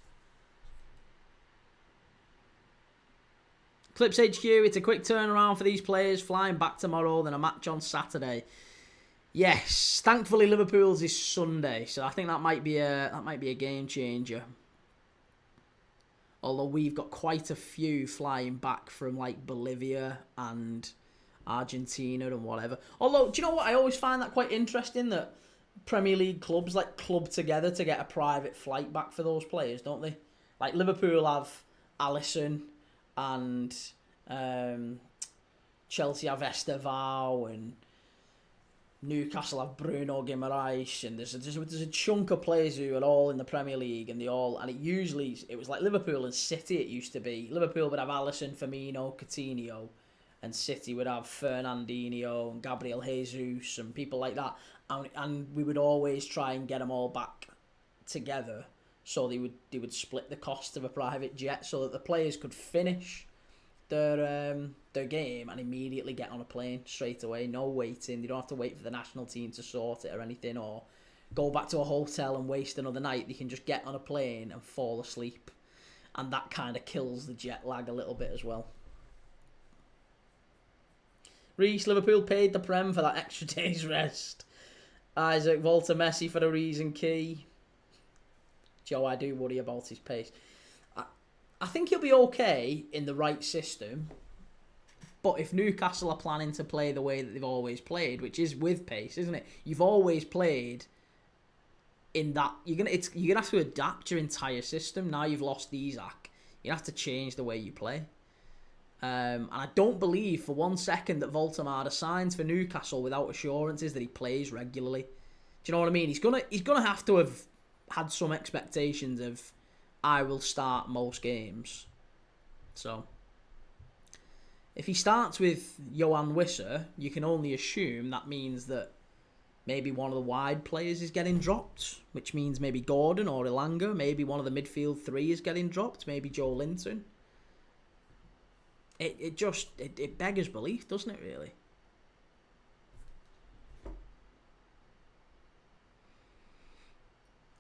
Clips HQ, it's a quick turnaround for these players, flying back tomorrow, then a match on Saturday. Yes, thankfully Liverpool's is Sunday, so I think that might be a game changer. Although we've got quite a few flying back from like Bolivia and Argentina and whatever. Although, do you know what? I always find that quite interesting that Premier League clubs like club together to get a private flight back for those players, don't they? Like Liverpool have Alisson and Chelsea have Estevao and Newcastle have Bruno Guimaraes, and there's a chunk of players who are all in the Premier League, and it was like Liverpool and City. It used to be Liverpool would have Alisson, Firmino, Coutinho, and City would have Fernandinho and Gabriel Jesus and people like that, and we would always try and get them all back together, so they would split the cost of a private jet, so that the players could finish their game and immediately get on a plane straight away. No waiting. They don't have to wait for the national team to sort it or anything, or go back to a hotel and waste another night. They can just get on a plane and fall asleep, and that kind of kills the jet lag a little bit as well. Reece, Liverpool paid the Prem for that extra day's rest. Isaac, Volta, Messi for a reason. Key. Joe, I do worry about his pace. I think he'll be okay in the right system, but if Newcastle are planning to play the way that they've always played, which is with pace, isn't it? You've always played in that. You're gonna have to adapt your entire system. Now you've lost Isaac, you have to change the way you play. And I don't believe for 1 second that Voltemade signs for Newcastle without assurances that he plays regularly. Do you know what I mean? He's gonna have to have had some expectations of, I will start most games. So, if he starts with Johan Wissa, you can only assume that means that maybe one of the wide players is getting dropped, which means maybe Gordon or Elanga, maybe one of the midfield three is getting dropped, maybe Joe Linton. It beggars belief, doesn't it, really?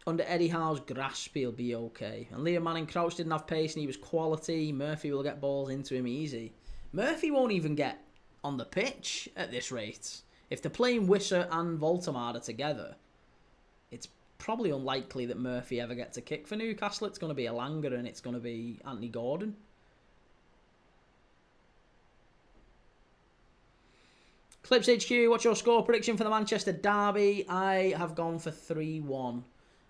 Under Eddie Howe's grasp, he'll be okay. And Liam Manning Crouch didn't have pace and he was quality. Murphy will get balls into him easy. Murphy won't even get on the pitch at this rate. If they're playing Wissa and Voltemade together, it's probably unlikely that Murphy ever gets a kick for Newcastle. It's going to be Elanga and it's going to be Anthony Gordon. Clips HQ, what's your score prediction for the Manchester derby? I have gone for 3-1.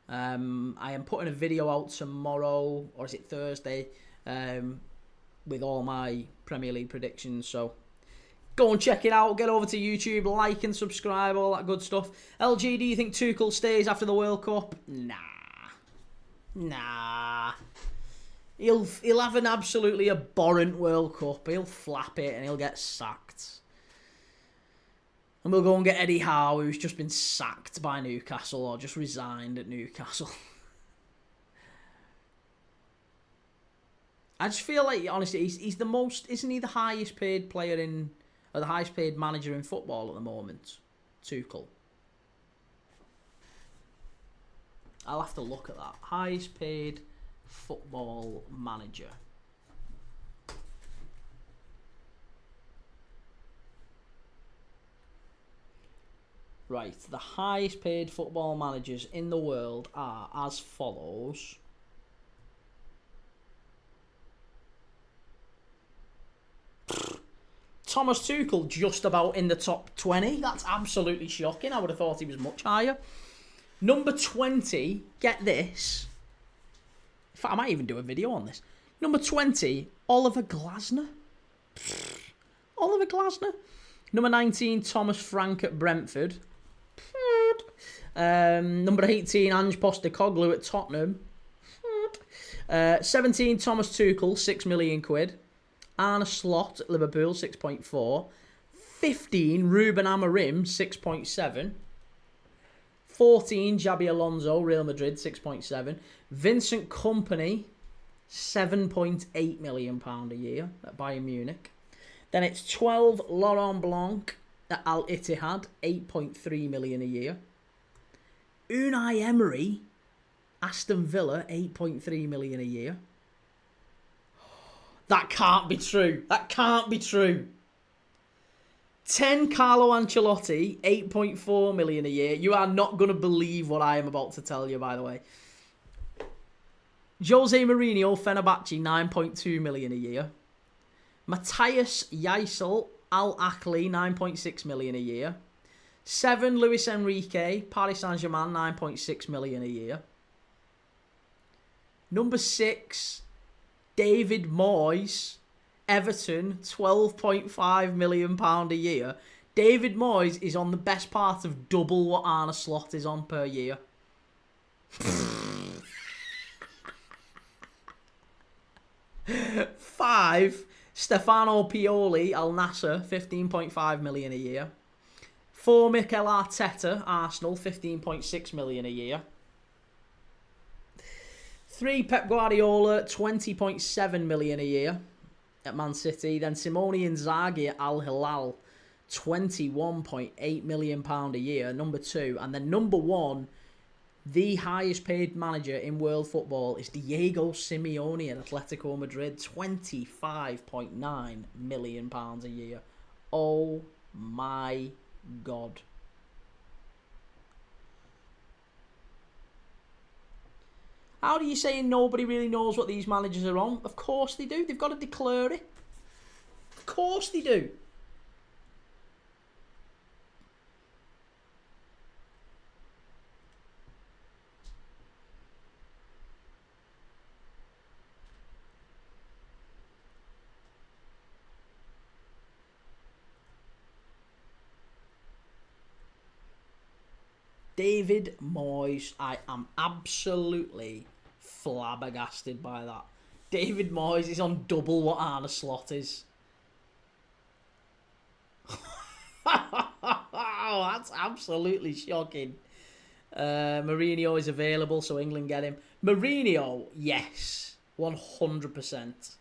I am putting a video out tomorrow, or is it Thursday, with all my Premier League predictions. So go and check it out. Get over to YouTube, like and subscribe, all that good stuff. LG, do you think Tuchel stays after the World Cup? Nah. He'll have an absolutely abhorrent World Cup. He'll flap it and he'll get sacked. And we'll go and get Eddie Howe, who's just been sacked by Newcastle or just resigned at Newcastle. I just feel like, honestly, he's the most... Isn't he the highest paid player in... Or the highest paid manager in football at the moment? Tuchel. I'll have to look at that. Highest paid football manager. Right, the highest paid football managers in the world are as follows. Thomas Tuchel just about in the top 20. That's absolutely shocking. I would have thought he was much higher. Number 20, get this. In fact, I might even do a video on this. Number 20, Oliver Glasner. Oliver Glasner. Number 19, Thomas Frank at Brentford. Number 18, Ange Postecoglou at Tottenham. 17, Thomas Tuchel, 6 million quid. Arne Slot at Liverpool, 6.4. 15, Ruben Amorim, 6.7. 14, Xabi Alonso, Real Madrid, 6.7. Vincent Kompany, £7.8 million a year at Bayern Munich. Then it's 12, Laurent Blanc at Al Ittihad, 8.3 million a year. Unai Emery, Aston Villa, 8.3 million a year. That can't be true. That can't be true. 10 Carlo Ancelotti, 8.4 million a year. You are not going to believe what I am about to tell you, by the way. Jose Mourinho, Fenerbahce, 9.2 million a year. Matthias Ysel, Al Ahly, 9.6 million a year. 7, Luis Enrique, Paris Saint-Germain, 9.6 million a year. Number 6, David Moyes, Everton, £12.5 million a year. David Moyes is on the best part of double what Arne Slot is on per year. 5, Stefano Pioli, Al Nassr, 15.5 million a year. 4, Mikel Arteta, Arsenal, 15.6 million a year. 3, Pep Guardiola, 20.7 million a year at Man City. Then Simone Inzaghi at Al Hilal, £21.8 million a year, number 2. And then number 1, the highest paid manager in world football is Diego Simeone at Atletico Madrid, £25.9 million a year. Oh my God. How do you say nobody really knows what these managers are on? Of course they do. They've got to declare it. Of course they do. David Moyes, I am absolutely flabbergasted by that. David Moyes is on double what Arne Slot is. Oh, that's absolutely shocking. Mourinho is available, so England get him. Mourinho, yes, 100%.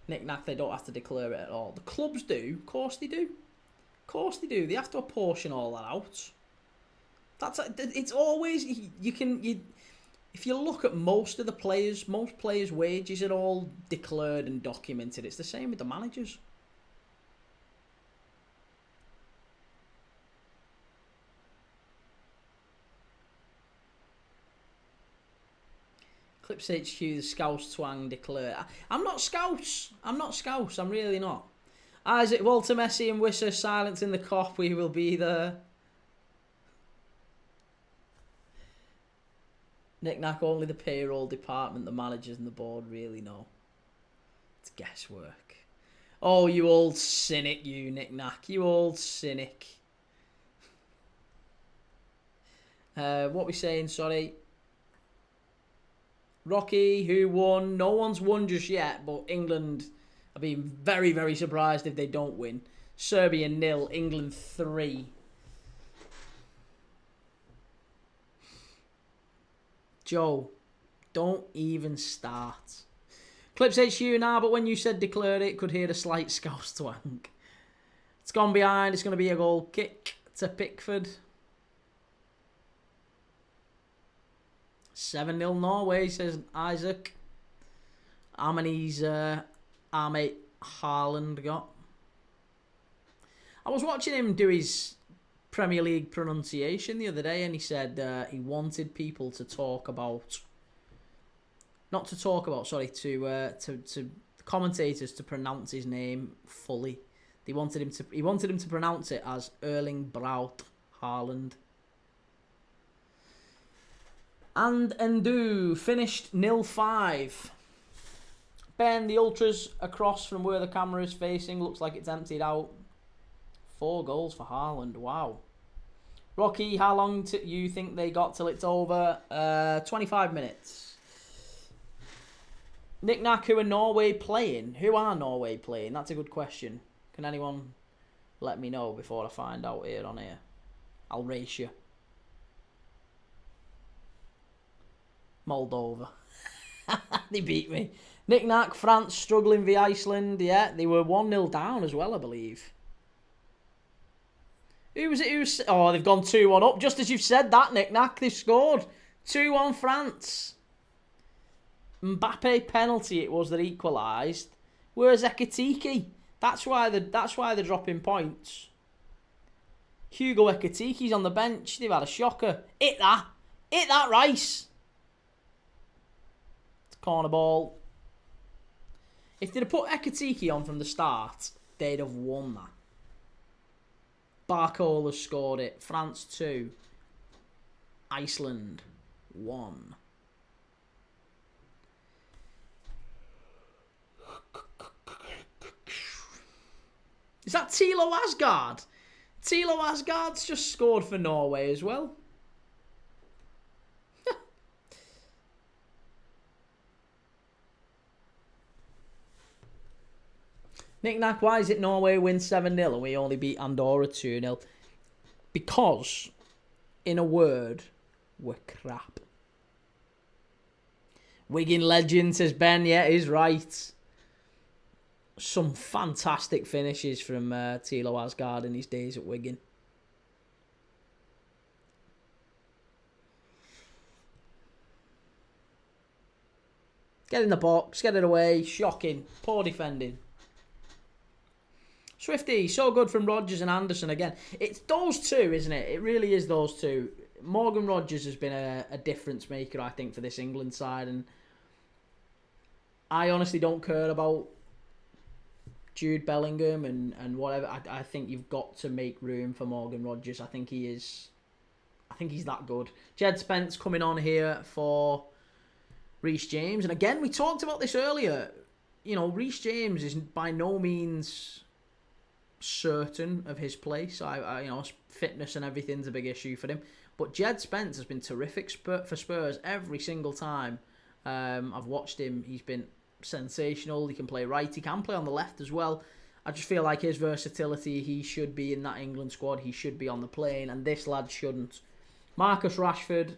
Knick-knack, they don't have to declare it at all. The clubs do, of course they do. Of course they do. They have to apportion all that out. It's always if you look at most players' wages are all declared and documented. It's the same with the managers. Clips HQ, the Scouse twang declare. I'm not Scouse. I'm really not. Isaac, Walter Messi and Wisser silence in the cop. We will be there. Knick-knack, only the payroll department, the managers and the board really know. It's guesswork. Oh, you old cynic, you, Knick-knack. You old cynic. What we saying, sorry. Rocky, who won? No one's won just yet, but England... I'd be very, very surprised if they don't win. Serbia 0, England 3. Joe, don't even start. Clips HU now, but when you said declare it, could hear a slight Scouse twang. It's gone behind. It's going to be a goal kick to Pickford. 7-0 Norway, says Isaac. How many's... our mate Haaland got? I was watching him do his Premier League pronunciation the other day, and he said he wanted people to talk about, to commentators to pronounce his name fully. He wanted him to pronounce it as Erling Braut Haaland. And Ndu finished 0-5. Ben, the Ultras across from where the camera is facing. Looks like it's emptied out. 4 goals for Haaland. Wow. Rocky, how long do you think they got till it's over? 25 minutes. Knick-knack, who are Norway playing? Who are Norway playing? That's a good question. Can anyone let me know before I find out here on here? I'll race you. Moldova. They beat me. Knick-knack, France struggling via Iceland. Yeah, they were 1-0 down as well, I believe. Who was it? Oh, they've gone 2-1 up. Just as you've said that, Knick-knack, they've scored. 2-1 France. Mbappe penalty it was that equalised. Where's Ekitike? That's why they're dropping points. Hugo Ekitiki's on the bench. They've had a shocker. Hit that, Rice. It's a corner ball. If they'd have put Ekitiki on from the start, they'd have won that. Barcola scored it. France 2. Iceland 1. Is that Tilo Asgard? Tilo Asgard's just scored for Norway as well. Nick Nack, why is it Norway wins 7-0 and we only beat Andorra 2-0? Because, in a word, we're crap. Wigan legend, says Ben. Yeah, he's right. Some fantastic finishes from Tilo Asgard in his days at Wigan. Get in the box, get it away. Shocking. Poor defending. Swifty, so good from Rodgers and Anderson again. It's those two, isn't it? It really is those two. Morgan Rodgers has been a difference maker, I think, for this England side. And I honestly don't care about Jude Bellingham and whatever. I think you've got to make room for Morgan Rodgers. I think he's that good. Jed Spence coming on here for Reece James. And again, we talked about this earlier. You know, Reece James is by no means certain of his place. I you know, fitness and everything's a big issue for him. But Jed Spence has been terrific for Spurs every single time I've watched him. He's been sensational. He can play right. He can play on the left as well. I just feel like his versatility, he should be in that England squad. He should be on the plane, and this lad shouldn't. Marcus Rashford,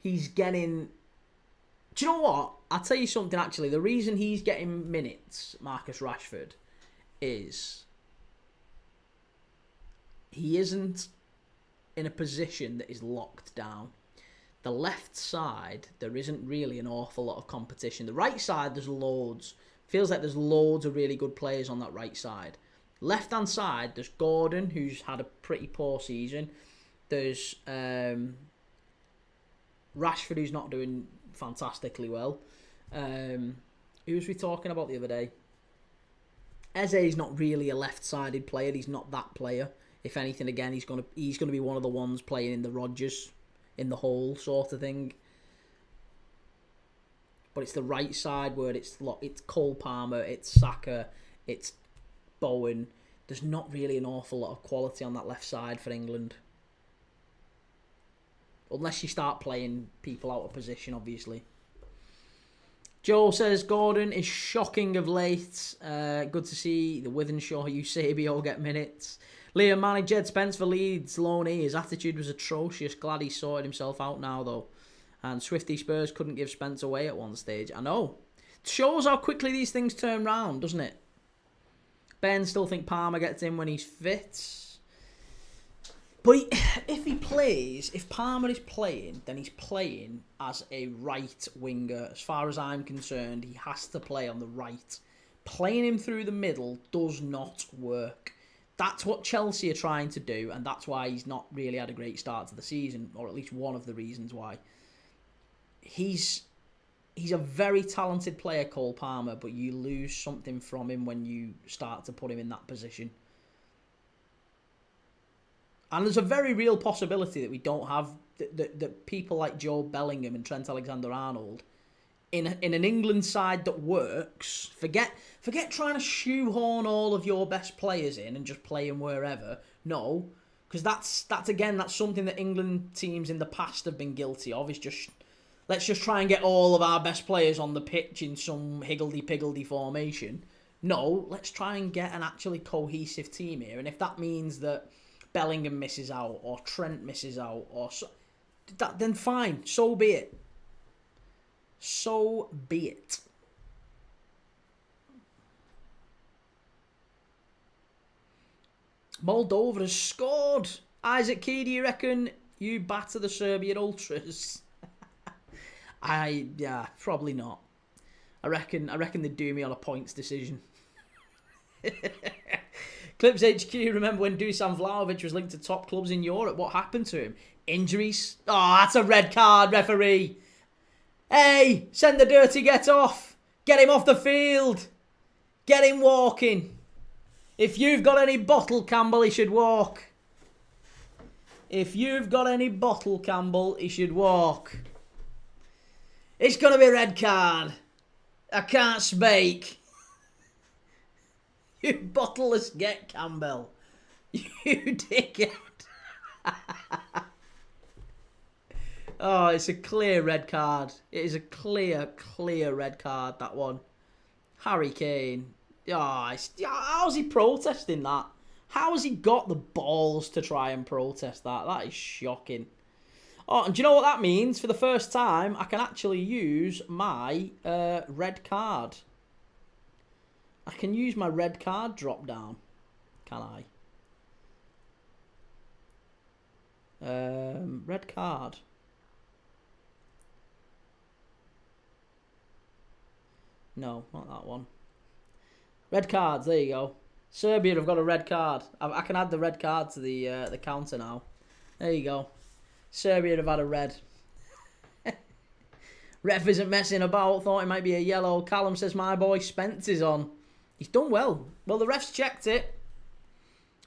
he's getting... Do you know what? I'll tell you something, actually. The reason he's getting minutes, Marcus Rashford, is he isn't in a position that is locked down. The left side, there isn't really an awful lot of competition. The right side, there's loads. Feels like there's loads of really good players on that right side. Left-hand side, there's Gordon, who's had a pretty poor season. There's Rashford, who's not doing fantastically well. Who was we talking about the other day? Eze's not really a left-sided player. He's not that player. If anything, again, he's gonna be one of the ones playing in the Rodgers, in the hole sort of thing. But it's the right side where it's Cole Palmer, it's Saka, it's Bowen. There's not really an awful lot of quality on that left side for England. Unless you start playing people out of position, obviously. Joel says, Gordon is shocking of late. Good to see the Withenshaw, Eusebio get minutes. Liam Manning, Jed Spence for Leeds, loanee. His attitude was atrocious. Glad he sorted himself out now, though. And Swifty Spurs couldn't give Spence away at one stage. I know. It shows how quickly these things turn round, doesn't it? Ben still think Palmer gets in when he's fit. But if Palmer is playing, then he's playing as a right winger. As far as I'm concerned, he has to play on the right. Playing him through the middle does not work. That's what Chelsea are trying to do, and that's why he's not really had a great start to the season, or at least one of the reasons why. He's a very talented player, Cole Palmer, but you lose something from him when you start to put him in that position. And there's a very real possibility that we don't have that people like Joe Bellingham and Trent Alexander-Arnold in an England side that works. Forget trying to shoehorn all of your best players in and just play them wherever. No, because that's something that England teams in the past have been guilty of. Is just let's just try and get all of our best players on the pitch in some higgledy-piggledy formation. No, let's try and get an actually cohesive team here. And if that means that Bellingham misses out or Trent misses out then fine, so be it. So be it. Moldova has scored. Isaac Key, do you reckon you batter the Serbian Ultras? Probably not. I reckon they'd do me on a points decision. Clips HQ, remember when Dusan Vlahovic was linked to top clubs in Europe? What happened to him? Injuries? Oh, that's a red card, referee. Hey, send the dirty get off. Get him off the field. Get him walking. If you've got any bottle, Campbell, he should walk. If you've got any bottle, Campbell, he should walk. It's going to be a red card. I can't speak. You bottleless get, Campbell. You dickhead. Oh, it's a clear red card. It is a clear red card, that one. Harry Kane. Oh, how's he protesting that? How has he got the balls to try and protest that? That is shocking. Oh, and do you know what that means? For the first time, I can actually use my red card. I can use my red card drop down. Can I? Red card. No, not that one. Red cards, there you go. Serbia have got a red card. I can add the red card to the counter now. There you go. Serbia have had a red. Ref isn't messing about. Thought it might be a yellow. Callum says my boy Spence is on. He's done well. Well, the refs checked it.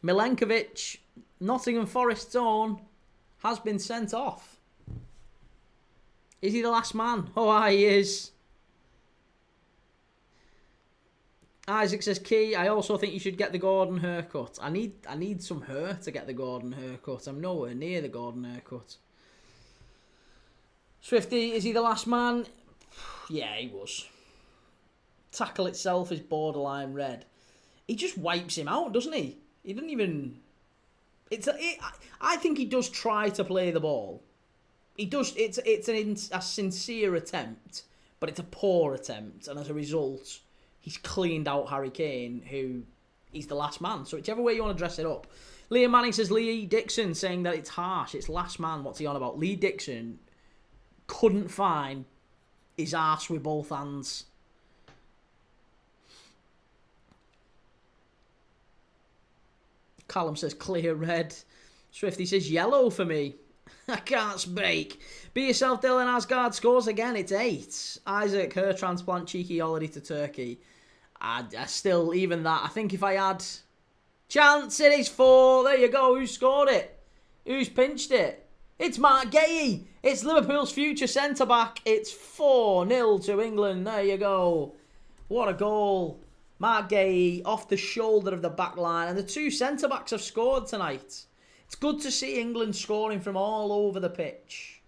Milenkovic, Nottingham Forest's own, has been sent off. Is he the last man? Oh, he is. Isaac says, Key, I also think you should get the Gordon haircut. I need some hair to get the Gordon haircut. I'm nowhere near the Gordon haircut. Swifty, is he the last man? Yeah, he was. Tackle itself is borderline red. He just wipes him out, doesn't he? He doesn't even... I think he does try to play the ball. He does. It's a sincere attempt, but it's a poor attempt, and as a result, he's cleaned out Harry Kane, who he's the last man. So whichever way you want to dress it up. Liam Manning says Lee Dixon saying that it's harsh. It's last man. What's he on about? Lee Dixon couldn't find his arse with both hands. Callum says clear red. Swifty says yellow for me. I can't speak. Be yourself, Dylan. Asgard scores again. It's 8. Isaac, her transplant, cheeky holiday to Turkey. I still, even that, I think if I had chance, it is 4. There you go. Who scored it? Who's pinched it? It's Mark Gay. It's Liverpool's future centre-back. It's 4-0 to England. There you go. What a goal. Mark Gay off the shoulder of the back line. And the 2 centre-backs have scored tonight. It's good to see England scoring from all over the pitch.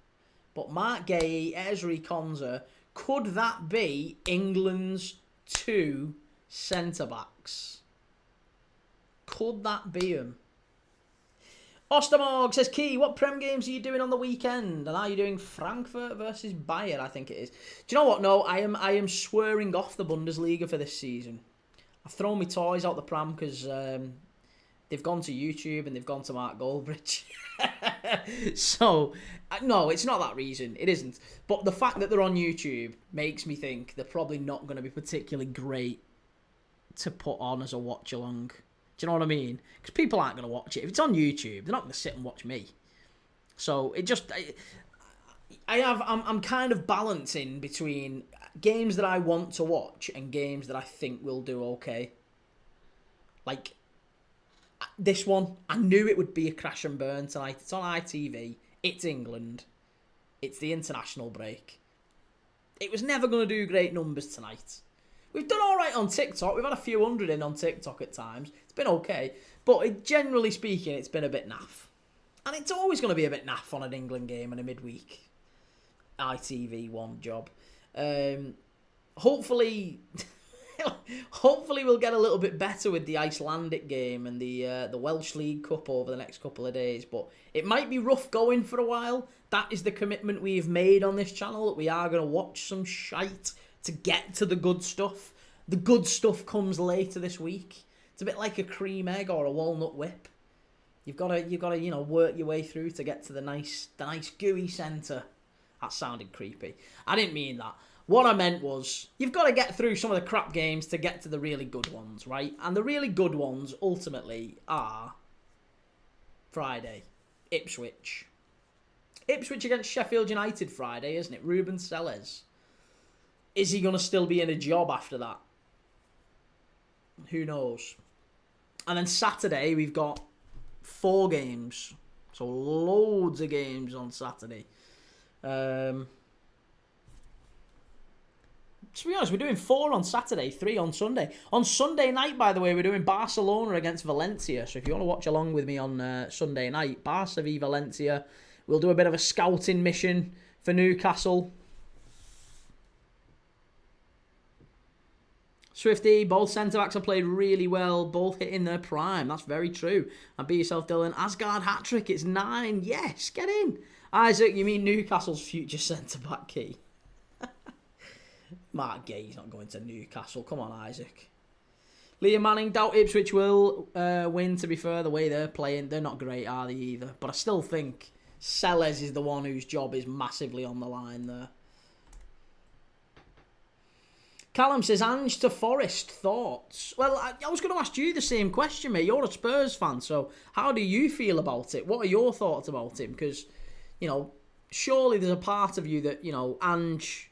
But Mark Gay, Ezri Konza, could that be England's 2 centre-backs? Could that be them? Ostermorg says, Key, what Prem games are you doing on the weekend? And are you doing Frankfurt versus Bayern, I think it is. Do you know what? No, I am swearing off the Bundesliga for this season. I've thrown my toys out the pram because they've gone to YouTube and they've gone to Mark Goldbridge. So, no, it's not that reason. It isn't. But the fact that they're on YouTube makes me think they're probably not going to be particularly great to put on as a watch-along. Do you know what I mean? Because people aren't going to watch it. If it's on YouTube, they're not going to sit and watch me. So, it just... I'm kind of balancing between games that I want to watch and games that I think will do okay. Like... This one, I knew it would be a crash and burn tonight. It's on ITV. It's England. It's the international break. It was never going to do great numbers tonight. We've done all right on TikTok. We've had a few hundred in on TikTok at times. It's been okay. But generally speaking, it's been a bit naff. And it's always going to be a bit naff on an England game and a midweek ITV1 job. Hopefully... Hopefully we'll get a little bit better with the Icelandic game and the Welsh League Cup over the next couple of days. But it might be rough going for a while. That is the commitment we've made on this channel, that we are going to watch some shite to get to the good stuff. The good stuff comes later this week. It's a bit like a cream egg or a walnut whip. You've got to work your way through to get to the nice gooey centre. That sounded creepy. I didn't mean that. What I meant was, you've got to get through some of the crap games to get to the really good ones, right? And the really good ones, ultimately, are Friday, Ipswich. Ipswich against Sheffield United Friday, isn't it? Ruben Selles. Is he going to still be in a job after that? Who knows? And then Saturday, we've got 4 games. So loads of games on Saturday. To be honest, we're doing 4 on Saturday, 3 on Sunday. On Sunday night, by the way, we're doing Barcelona against Valencia. So if you want to watch along with me on Sunday night, Barca v Valencia. We'll do a bit of a scouting mission for Newcastle. Swifty, both centre-backs have played really well, both hitting their prime. That's very true. And be yourself, Dylan. Asgard hat-trick, it's 9. Yes, get in. Isaac, you mean Newcastle's future centre-back, Key? Mark Gay's not going to Newcastle. Come on, Isaac. Liam Manning, doubt Ipswich will win, to be fair. The way they're playing, they're not great, are they, either? But I still think Sellers is the one whose job is massively on the line there. Callum says, Ange to Forest, thoughts? Well, I was going to ask you the same question, mate. You're a Spurs fan, so how do you feel about it? What are your thoughts about him? Because, you know, surely there's a part of you that, you know, Ange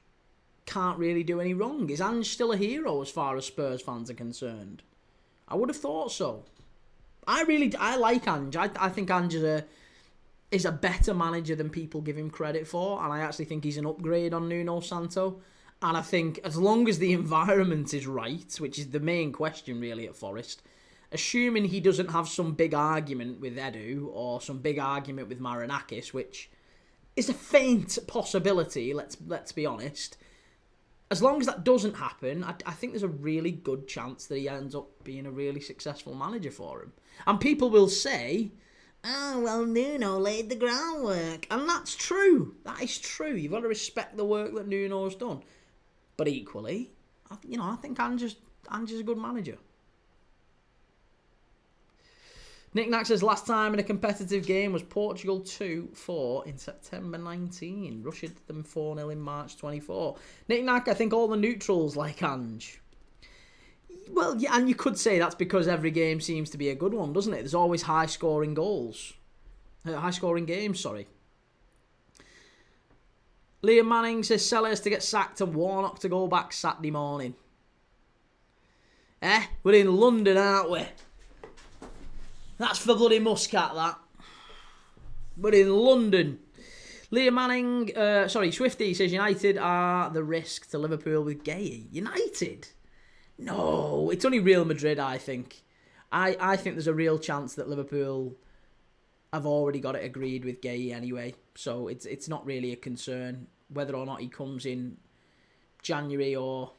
can't really do any wrong. Is Ange still a hero as far as Spurs fans are concerned? I would have thought so. I like Ange. I think Ange is a better manager than people give him credit for, and I actually think he's an upgrade on Nuno Santo. And I think as long as the environment is right, which is the main question really at Forest, assuming he doesn't have some big argument with Edu or some big argument with Marinakis, which is a faint possibility, let's be honest. As long as that doesn't happen, I think there's a really good chance that he ends up being a really successful manager for him. And people will say, oh, well, Nuno laid the groundwork. And that's true. That is true. You've got to respect the work that Nuno's done. But equally, I think Ange is a good manager. Nick Knack says, last time in a competitive game was Portugal 2-4 in September 19. Russia did them 4-0 in March 24. Nick Knack, I think all the neutrals like Ange. Well, yeah, and you could say that's because every game seems to be a good one, doesn't it? There's always high-scoring games, sorry. Liam Manning says, Sellers to get sacked and Warnock to go back Saturday morning. We're in London, aren't we? That's for bloody Muscat, that. But in London. Liam Manning, Swifty says United are the risk to Liverpool with Gay. United? No, it's only Real Madrid, I think. I think there's a real chance that Liverpool have already got it agreed with Gay anyway. So it's not really a concern whether or not he comes in January or...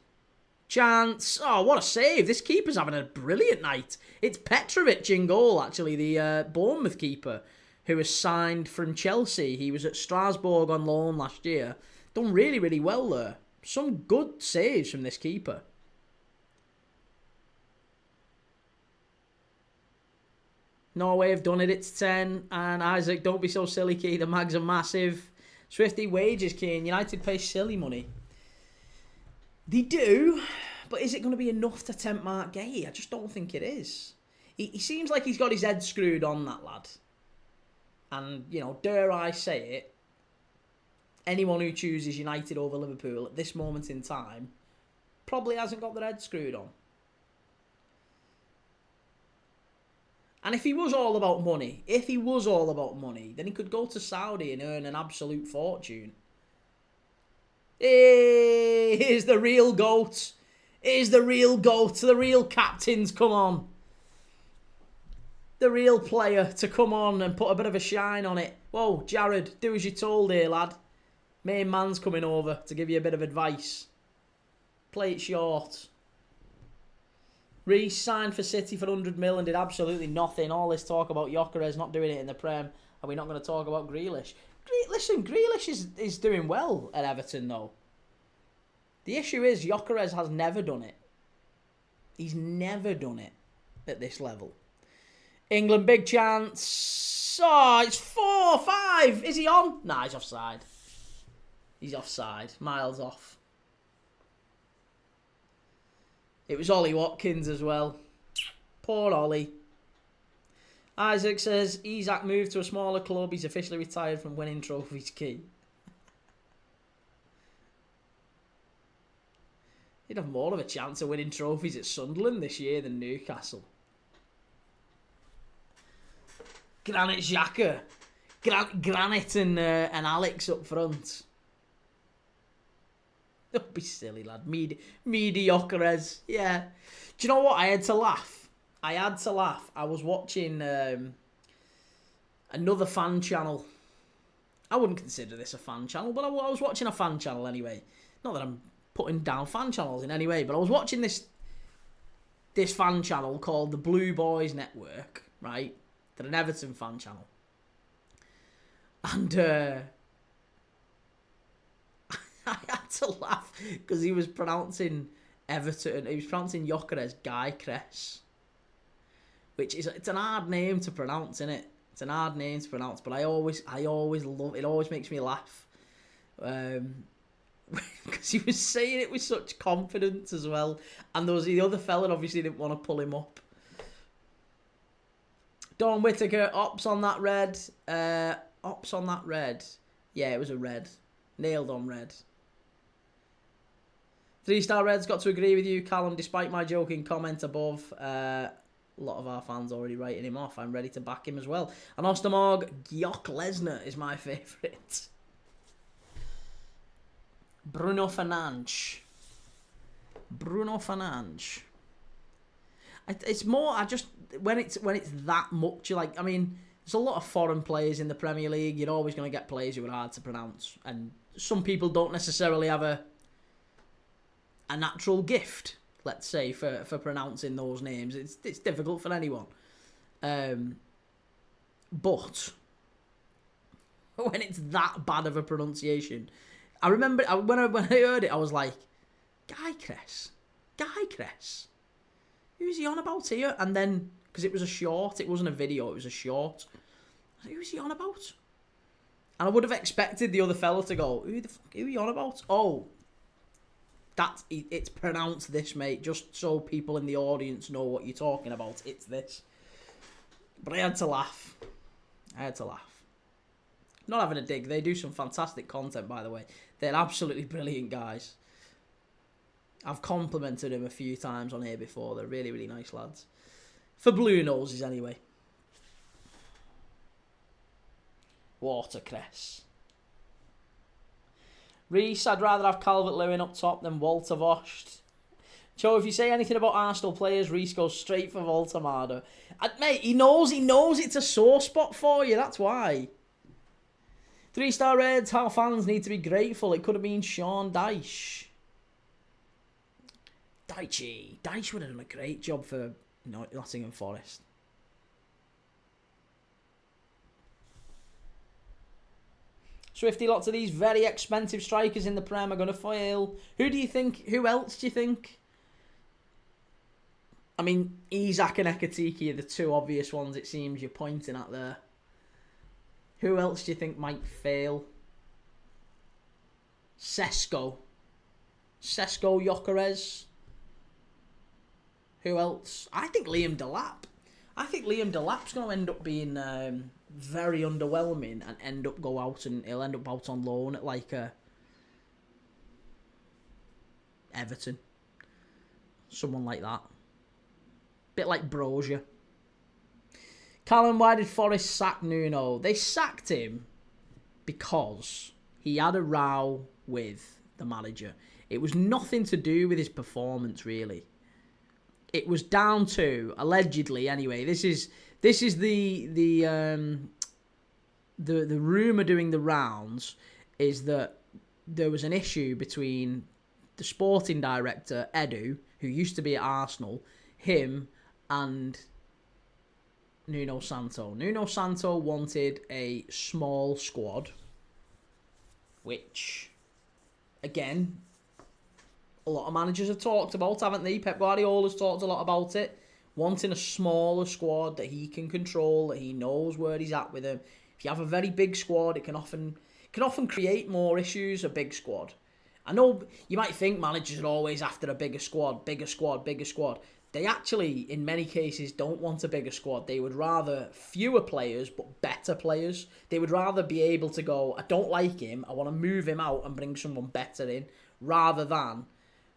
Chance. Oh, what a save. This keeper's having a brilliant night. It's Petrovic in goal, actually, the Bournemouth keeper, who was signed from Chelsea. He was at Strasbourg on loan last year. Done really, really well there. Some good saves from this keeper. Norway have done it. It's 10. And Isaac, don't be so silly, Key. The mags are massive. Swifty wages, Key. And United pay silly money. They do, but is it going to be enough to tempt Mark Gay? I just don't think it is. He seems like he's got his head screwed on, that lad. And, you know, dare I say it, anyone who chooses United over Liverpool at this moment in time probably hasn't got their head screwed on. And if he was all about money, then he could go to Saudi and earn an absolute fortune. Here's the real GOAT. Here's the real GOAT. The real captains, come on. The real player to come on and put a bit of a shine on it. Whoa, Jared, do as you're told here, lad. Main man's coming over to give you a bit of advice. Play it short. Reece signed for City for 100 mil and did absolutely nothing. All this talk about Gyökeres not doing it in the Prem. Are we not going to talk about Grealish? Listen, Grealish is doing well at Everton, though. The issue is Gyökeres has never done it. He's never done it at this level. England, big chance. Oh, it's 4-5. Is he on? Nah, he's offside. He's offside. Miles off. It was Ollie Watkins as well. Poor Ollie. Isaac says, Isak moved to a smaller club. He's officially retired from winning trophies, Key. He'd have more of a chance of winning trophies at Sunderland this year than Newcastle. Granit Xhaka. Granit and Alex up front. Don't be silly, lad. Mediocres. Yeah. Do you know what? I had to laugh. I was watching another fan channel. I wouldn't consider this a fan channel, but I was watching a fan channel anyway. Not that I'm putting down fan channels in any way, but I was watching this fan channel called the Blue Boys Network, right? They're an Everton fan channel. And I had to laugh because he was pronouncing Everton. He was pronouncing Gyökeres Gyökeres, which is it's an hard name to pronounce, isn't it? It's an hard name to pronounce, but I always love it. Always makes me laugh, because he was saying it with such confidence as well. And there was the other fella obviously didn't want to pull him up. Don Whittaker, ops on that red. Ops on that red. Yeah, it was a red. Nailed on red. 3-star Reds, got to agree with you, Callum, despite my joking comment above. A lot of our fans already writing him off. I'm ready to back him as well. And Ostermorg, Brock Lesnar is my favourite. Bruno Fernandes. It's more, when it's that much, like, I mean, there's a lot of foreign players in the Premier League. You're always going to get players who are hard to pronounce. And some people don't necessarily have a natural gift, let's say, for pronouncing those names. It's difficult for anyone. But when it's that bad of a pronunciation, I remember when I heard it, I was like, Gyökeres. Who's he on about here? And then, because it was a short, it wasn't a video, it was a short. I was like, who's he on about? And I would have expected the other fella to go, who are you on about? Oh, it's pronounced this, mate, just so people in the audience know what you're talking about. It's this. But I had to laugh. Not having a dig. They do some fantastic content, by the way. They're absolutely brilliant guys. I've complimented them a few times on here before. They're really, really nice lads. For blue noses, anyway. Watercress. Reese, I'd rather have Calvert-Lewin up top than Walter Vost. Joe, if you say anything about Arsenal players, Reese goes straight for Voltamada. Mate, he knows it's a sore spot for you, that's why. 3-star Reds, how fans need to be grateful. It could have been Sean Dyche. Dyche would have done a great job for Nottingham Forest. Swifty, lots of these very expensive strikers in the Prem are going to fail. Who else do you think? I mean, Isak and Ekatike are the two obvious ones it seems you're pointing at there. Who else do you think might fail? Sesko Gyökeres. Who else? I think Liam Delap. I think Liam Delap's going to end up being very underwhelming and he'll end up out on loan at like Everton. Someone like that. Bit like Brozier. Callum, why did Forest sack Nuno? They sacked him because he had a row with the manager. It was nothing to do with his performance, really. It was down to, allegedly anyway, this is the rumour doing the rounds is that there was an issue between the sporting director, Edu, who used to be at Arsenal, him and Nuno Santo. Nuno Santo wanted a small squad, which, again, a lot of managers have talked about, haven't they? Pep Guardiola's talked a lot about it. Wanting a smaller squad that he can control, that he knows where he's at with him. If you have a very big squad, it can often create more issues, a big squad. I know you might think managers are always after a bigger squad. They actually, in many cases, don't want a bigger squad. They would rather fewer players, but better players. They would rather be able to go, I don't like him, I want to move him out and bring someone better in, rather than,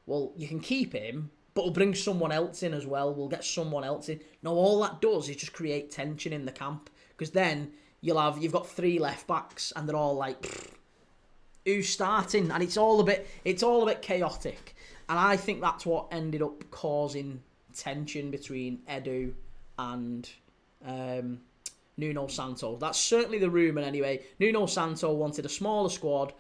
well, you can keep him, but we'll bring someone else in as well. We'll get someone else in. No, all that does is just create tension in the camp. Because then you've got 3 left backs, and they're all like, who's starting? And it's all a bit chaotic. And I think that's what ended up causing tension between Edu and Nuno Santo. That's certainly the rumour anyway. Nuno Santo wanted a smaller squad,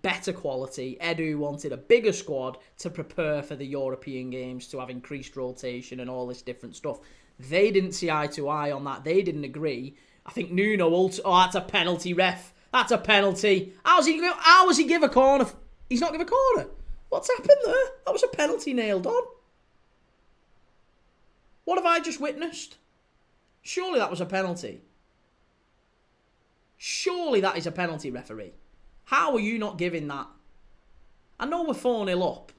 better quality. Edu wanted a bigger squad to prepare for the European games, to have increased rotation and all this different stuff. They didn't see eye to eye on that. They didn't agree. I think Nuno that's a penalty, ref. That's a penalty. How was he give a corner? He's not give a corner. What's happened there? That was a penalty nailed on. What have I just witnessed? Surely that was a penalty. Surely that is a penalty, referee. How are you not giving that? I know we're 4-0 up,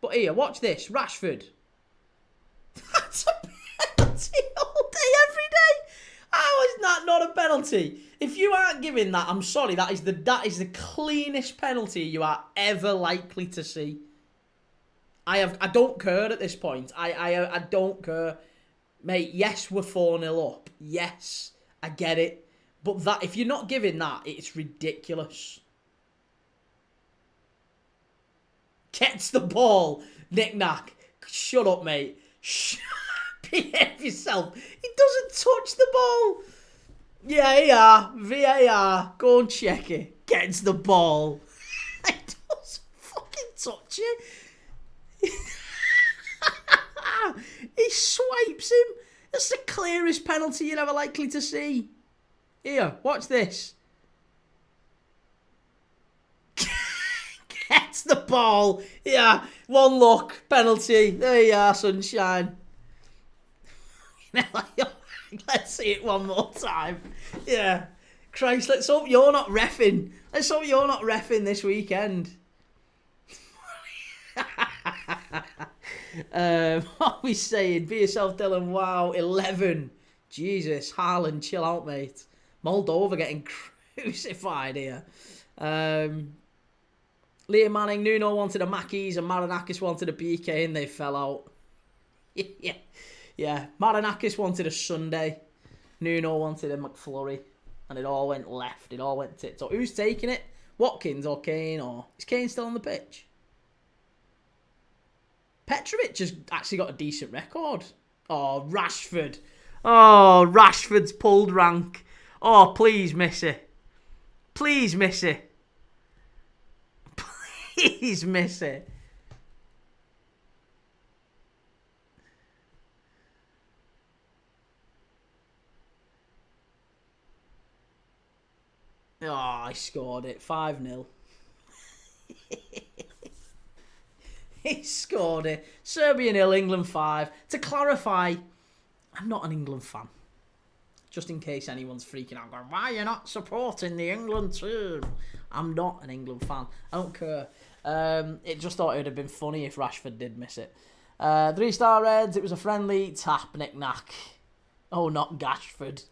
but here, watch this. Rashford. That's a penalty all day, every day. How is that not a penalty? If you aren't giving that, I'm sorry, that is the cleanest penalty you are ever likely to see. I don't care at this point. I don't care. Mate, yes, we're 4-0 up. Yes, I get it. But that, if you're not giving that, it's ridiculous. Gets the ball. Knick-knack. Shut up, mate. Behave yourself. He doesn't touch the ball. Yeah, VAR. Go and check it. Gets the ball. He doesn't fucking touch it. He swipes him. That's the clearest penalty you're ever likely to see. Here, watch this. Gets the ball. Yeah, one look. Penalty. There you are, sunshine. Let's see it one more time. Yeah. Christ, let's hope you're not reffing. Let's hope you're not reffing this weekend. What are we saying? Be yourself, Dylan. Wow, 11. Jesus, Haaland, chill out, mate. Moldova getting crucified here. Liam Manning, Nuno wanted a Mackies and Marinakis wanted a BK and they fell out. Yeah. Marinakis wanted a Sunday. Nuno wanted a McFlurry. And it all went left. It all went tits up. Who's taking it? Watkins or Kane? Or is Kane still on the pitch? Petrovic has actually got a decent record. Oh, Rashford. Oh, Rashford's pulled rank. Oh, please miss it. Please miss it. Please miss it. Oh, I scored it. 5-0. He scored it. Serbia 0, England 5. To clarify, I'm not an England fan. Just in case anyone's freaking out, going, why are you not supporting the England team? I'm not an England fan. I don't care. It just thought it would have been funny if Rashford did miss it. 3-star Reds, it was a friendly tap, knick-knack. Oh, not Gashford.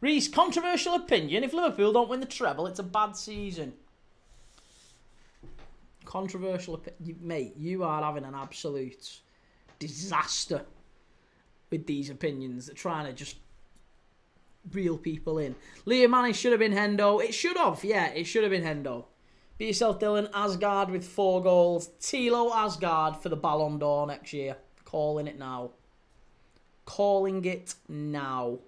Reese, controversial opinion. If Liverpool don't win the treble, it's a bad season. Controversial opinion. Mate, you are having an absolute disaster with these opinions. They're trying to just reel people in. Liam Manning should have been Hendo. It should have, yeah, it should have been Hendo. Be yourself, Dylan. Asgard with 4 goals. Tilo Asgard for the Ballon d'Or next year. Calling it now. Calling it now.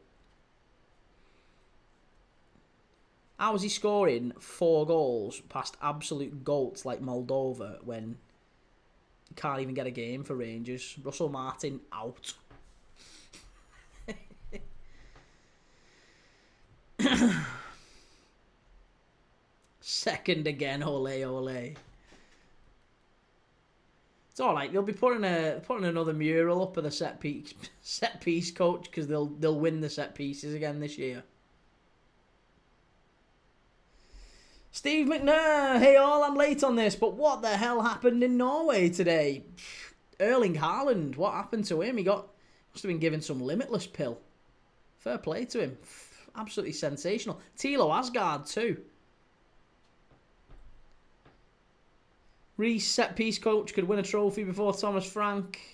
How is he scoring 4 goals past absolute goats like Moldova when he can't even get a game for Rangers? Russell Martin out. Second again, ole ole. It's all right. They'll be putting another mural up of the set piece coach because they'll win the set pieces again this year. Steve McNair, hey all, I'm late on this, but what the hell happened in Norway today? Erling Haaland, what happened to him? Must have been given some limitless pill. Fair play to him. Absolutely sensational. Tilo Asgard too. Reece, set piece coach, could win a trophy before Thomas Frank.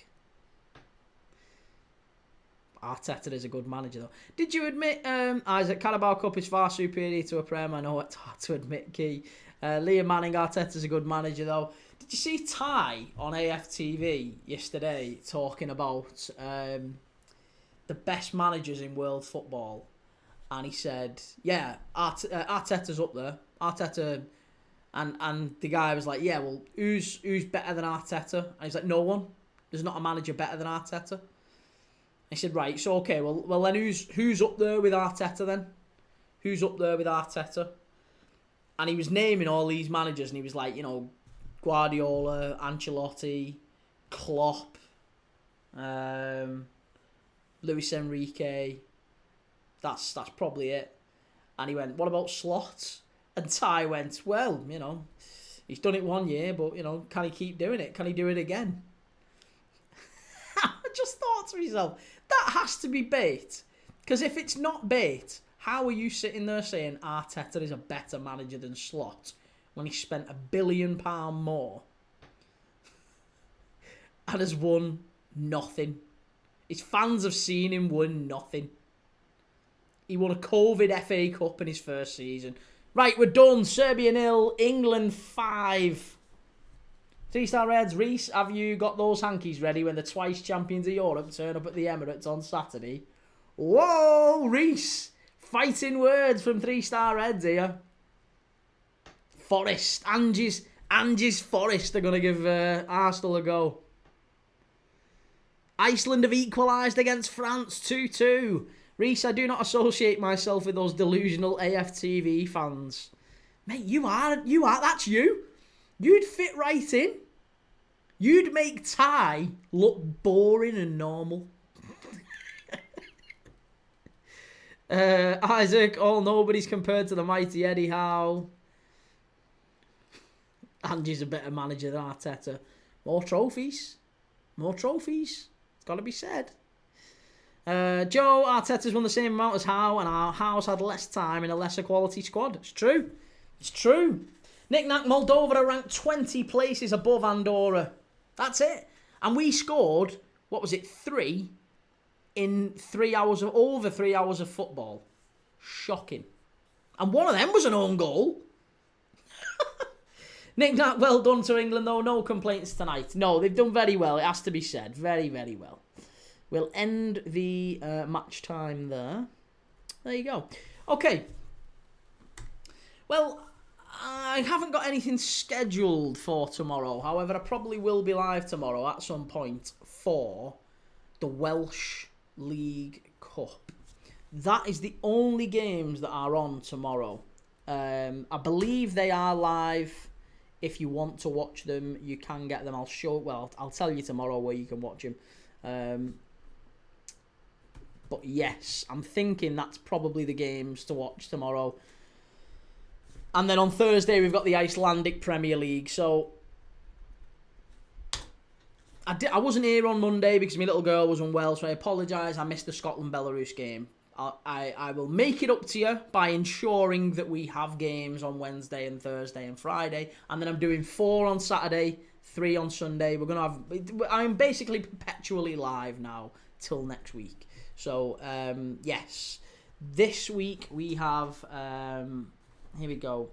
Arteta is a good manager though. Did you admit, Isaac, Carabao Cup is far superior to a Prem? I know it's hard to admit, Key. Liam Manning, Arteta's a good manager though. Did you see Ty on AFTV yesterday talking about the best managers in world football? And he said, yeah, Arteta's up there. Arteta, and the guy was like, yeah, well, who's better than Arteta? And he's like, no one. There's not a manager better than Arteta. He said, right, so okay, well then who's up there with Arteta then? Who's up there with Arteta? And he was naming all these managers, and he was like, Guardiola, Ancelotti, Klopp, Luis Enrique. That's probably it. And he went, what about Slot? And Ty went, well, he's done it one year, but, can he keep doing it? Can he do it again? I just thought to myself, that has to be bait. Because if it's not bait, how are you sitting there saying Arteta is a better manager than Slot when he spent £1 billion more and has won nothing? His fans have seen him win nothing. He won a COVID FA Cup in his first season. Right, we're done. Serbia 0, England 5. 3-star Reds, Reece, have you got those hankies ready when the twice champions of Europe turn up at the Emirates on Saturday? Whoa, Reece. Fighting words from 3-star Reds here. Forest. Angie's Forest are going to give Arsenal a go. Iceland have equalised against France 2-2. Reece, I do not associate myself with those delusional AFTV fans. Mate, you are, that's you. You'd fit right in. You'd make Ty look boring and normal. Isaac, all nobodies compared to the mighty Eddie Howe. Angie's a better manager than Arteta. More trophies. It's got to be said. Joe, Arteta's won the same amount as Howe, and our Howe's had less time in a lesser quality squad. It's true. Knick-knack, Moldova are ranked 20 places above Andorra. That's it. And we scored, 3 in 3 hours of, over 3 hours of football. Shocking. And one of them was an own goal. Knick-knack, well done to England though. No complaints tonight. No, they've done very well. It has to be said. Very, very well. We'll end the match time there. There you go. Okay. Well, I haven't got anything scheduled for tomorrow. However, I probably will be live tomorrow at some point for the Welsh League Cup. That is the only games that are on tomorrow. I believe they are live. If you want to watch them, you can get them. I'll tell you tomorrow where you can watch them. But yes, I'm thinking that's probably the games to watch tomorrow. And then on Thursday, we've got the Icelandic Premier League. So I wasn't here on Monday because my little girl was unwell, so I apologise. I missed the Scotland-Belarus game. I will make it up to you by ensuring that we have games on Wednesday and Thursday and Friday. And then I'm doing 4 on Saturday, 3 on Sunday. I'm basically perpetually live now till next week. So, yes. This week we have... here we go.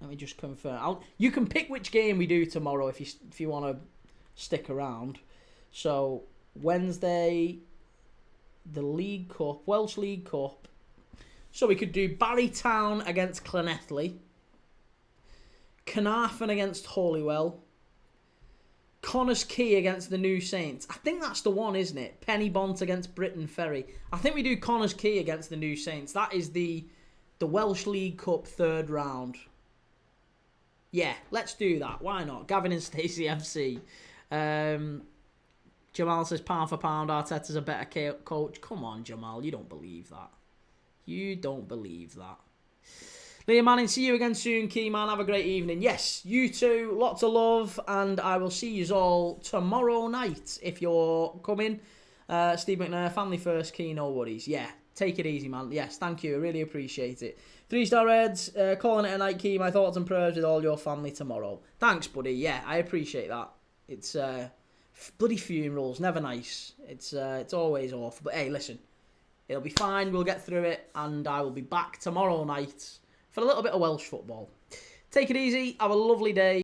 Let me just confirm. You can pick which game we do tomorrow if you want to stick around. So, Wednesday... the League Cup, Welsh League Cup. So we could do Barrytown against Llanelli, Carnarvon against Holywell, Connors Quay against the New Saints. I think that's the one, isn't it? Pennybont against Britain Ferry. I think we do Connors Quay against the New Saints. That is the Welsh League Cup third round. Yeah, let's do that. Why not? Gavin and Stacey FC. Jamal says, pound for pound, Arteta's a better coach. Come on, Jamal, you don't believe that. Liam Manning, see you again soon, Kee man. Have a great evening. Yes, you too. Lots of love, and I will see you all tomorrow night if you're coming. Steve McNair, family first, Kee, no worries. Yeah, take it easy, man. Yes, thank you. I really appreciate it. 3-star Reds, calling it a night, Kee. My thoughts and prayers with all your family tomorrow. Thanks, buddy. Yeah, I appreciate that. It's bloody funerals, never nice. It's always awful. But hey, listen, it'll be fine. We'll get through it, and I will be back tomorrow night for a little bit of Welsh football. Take it easy. Have a lovely day.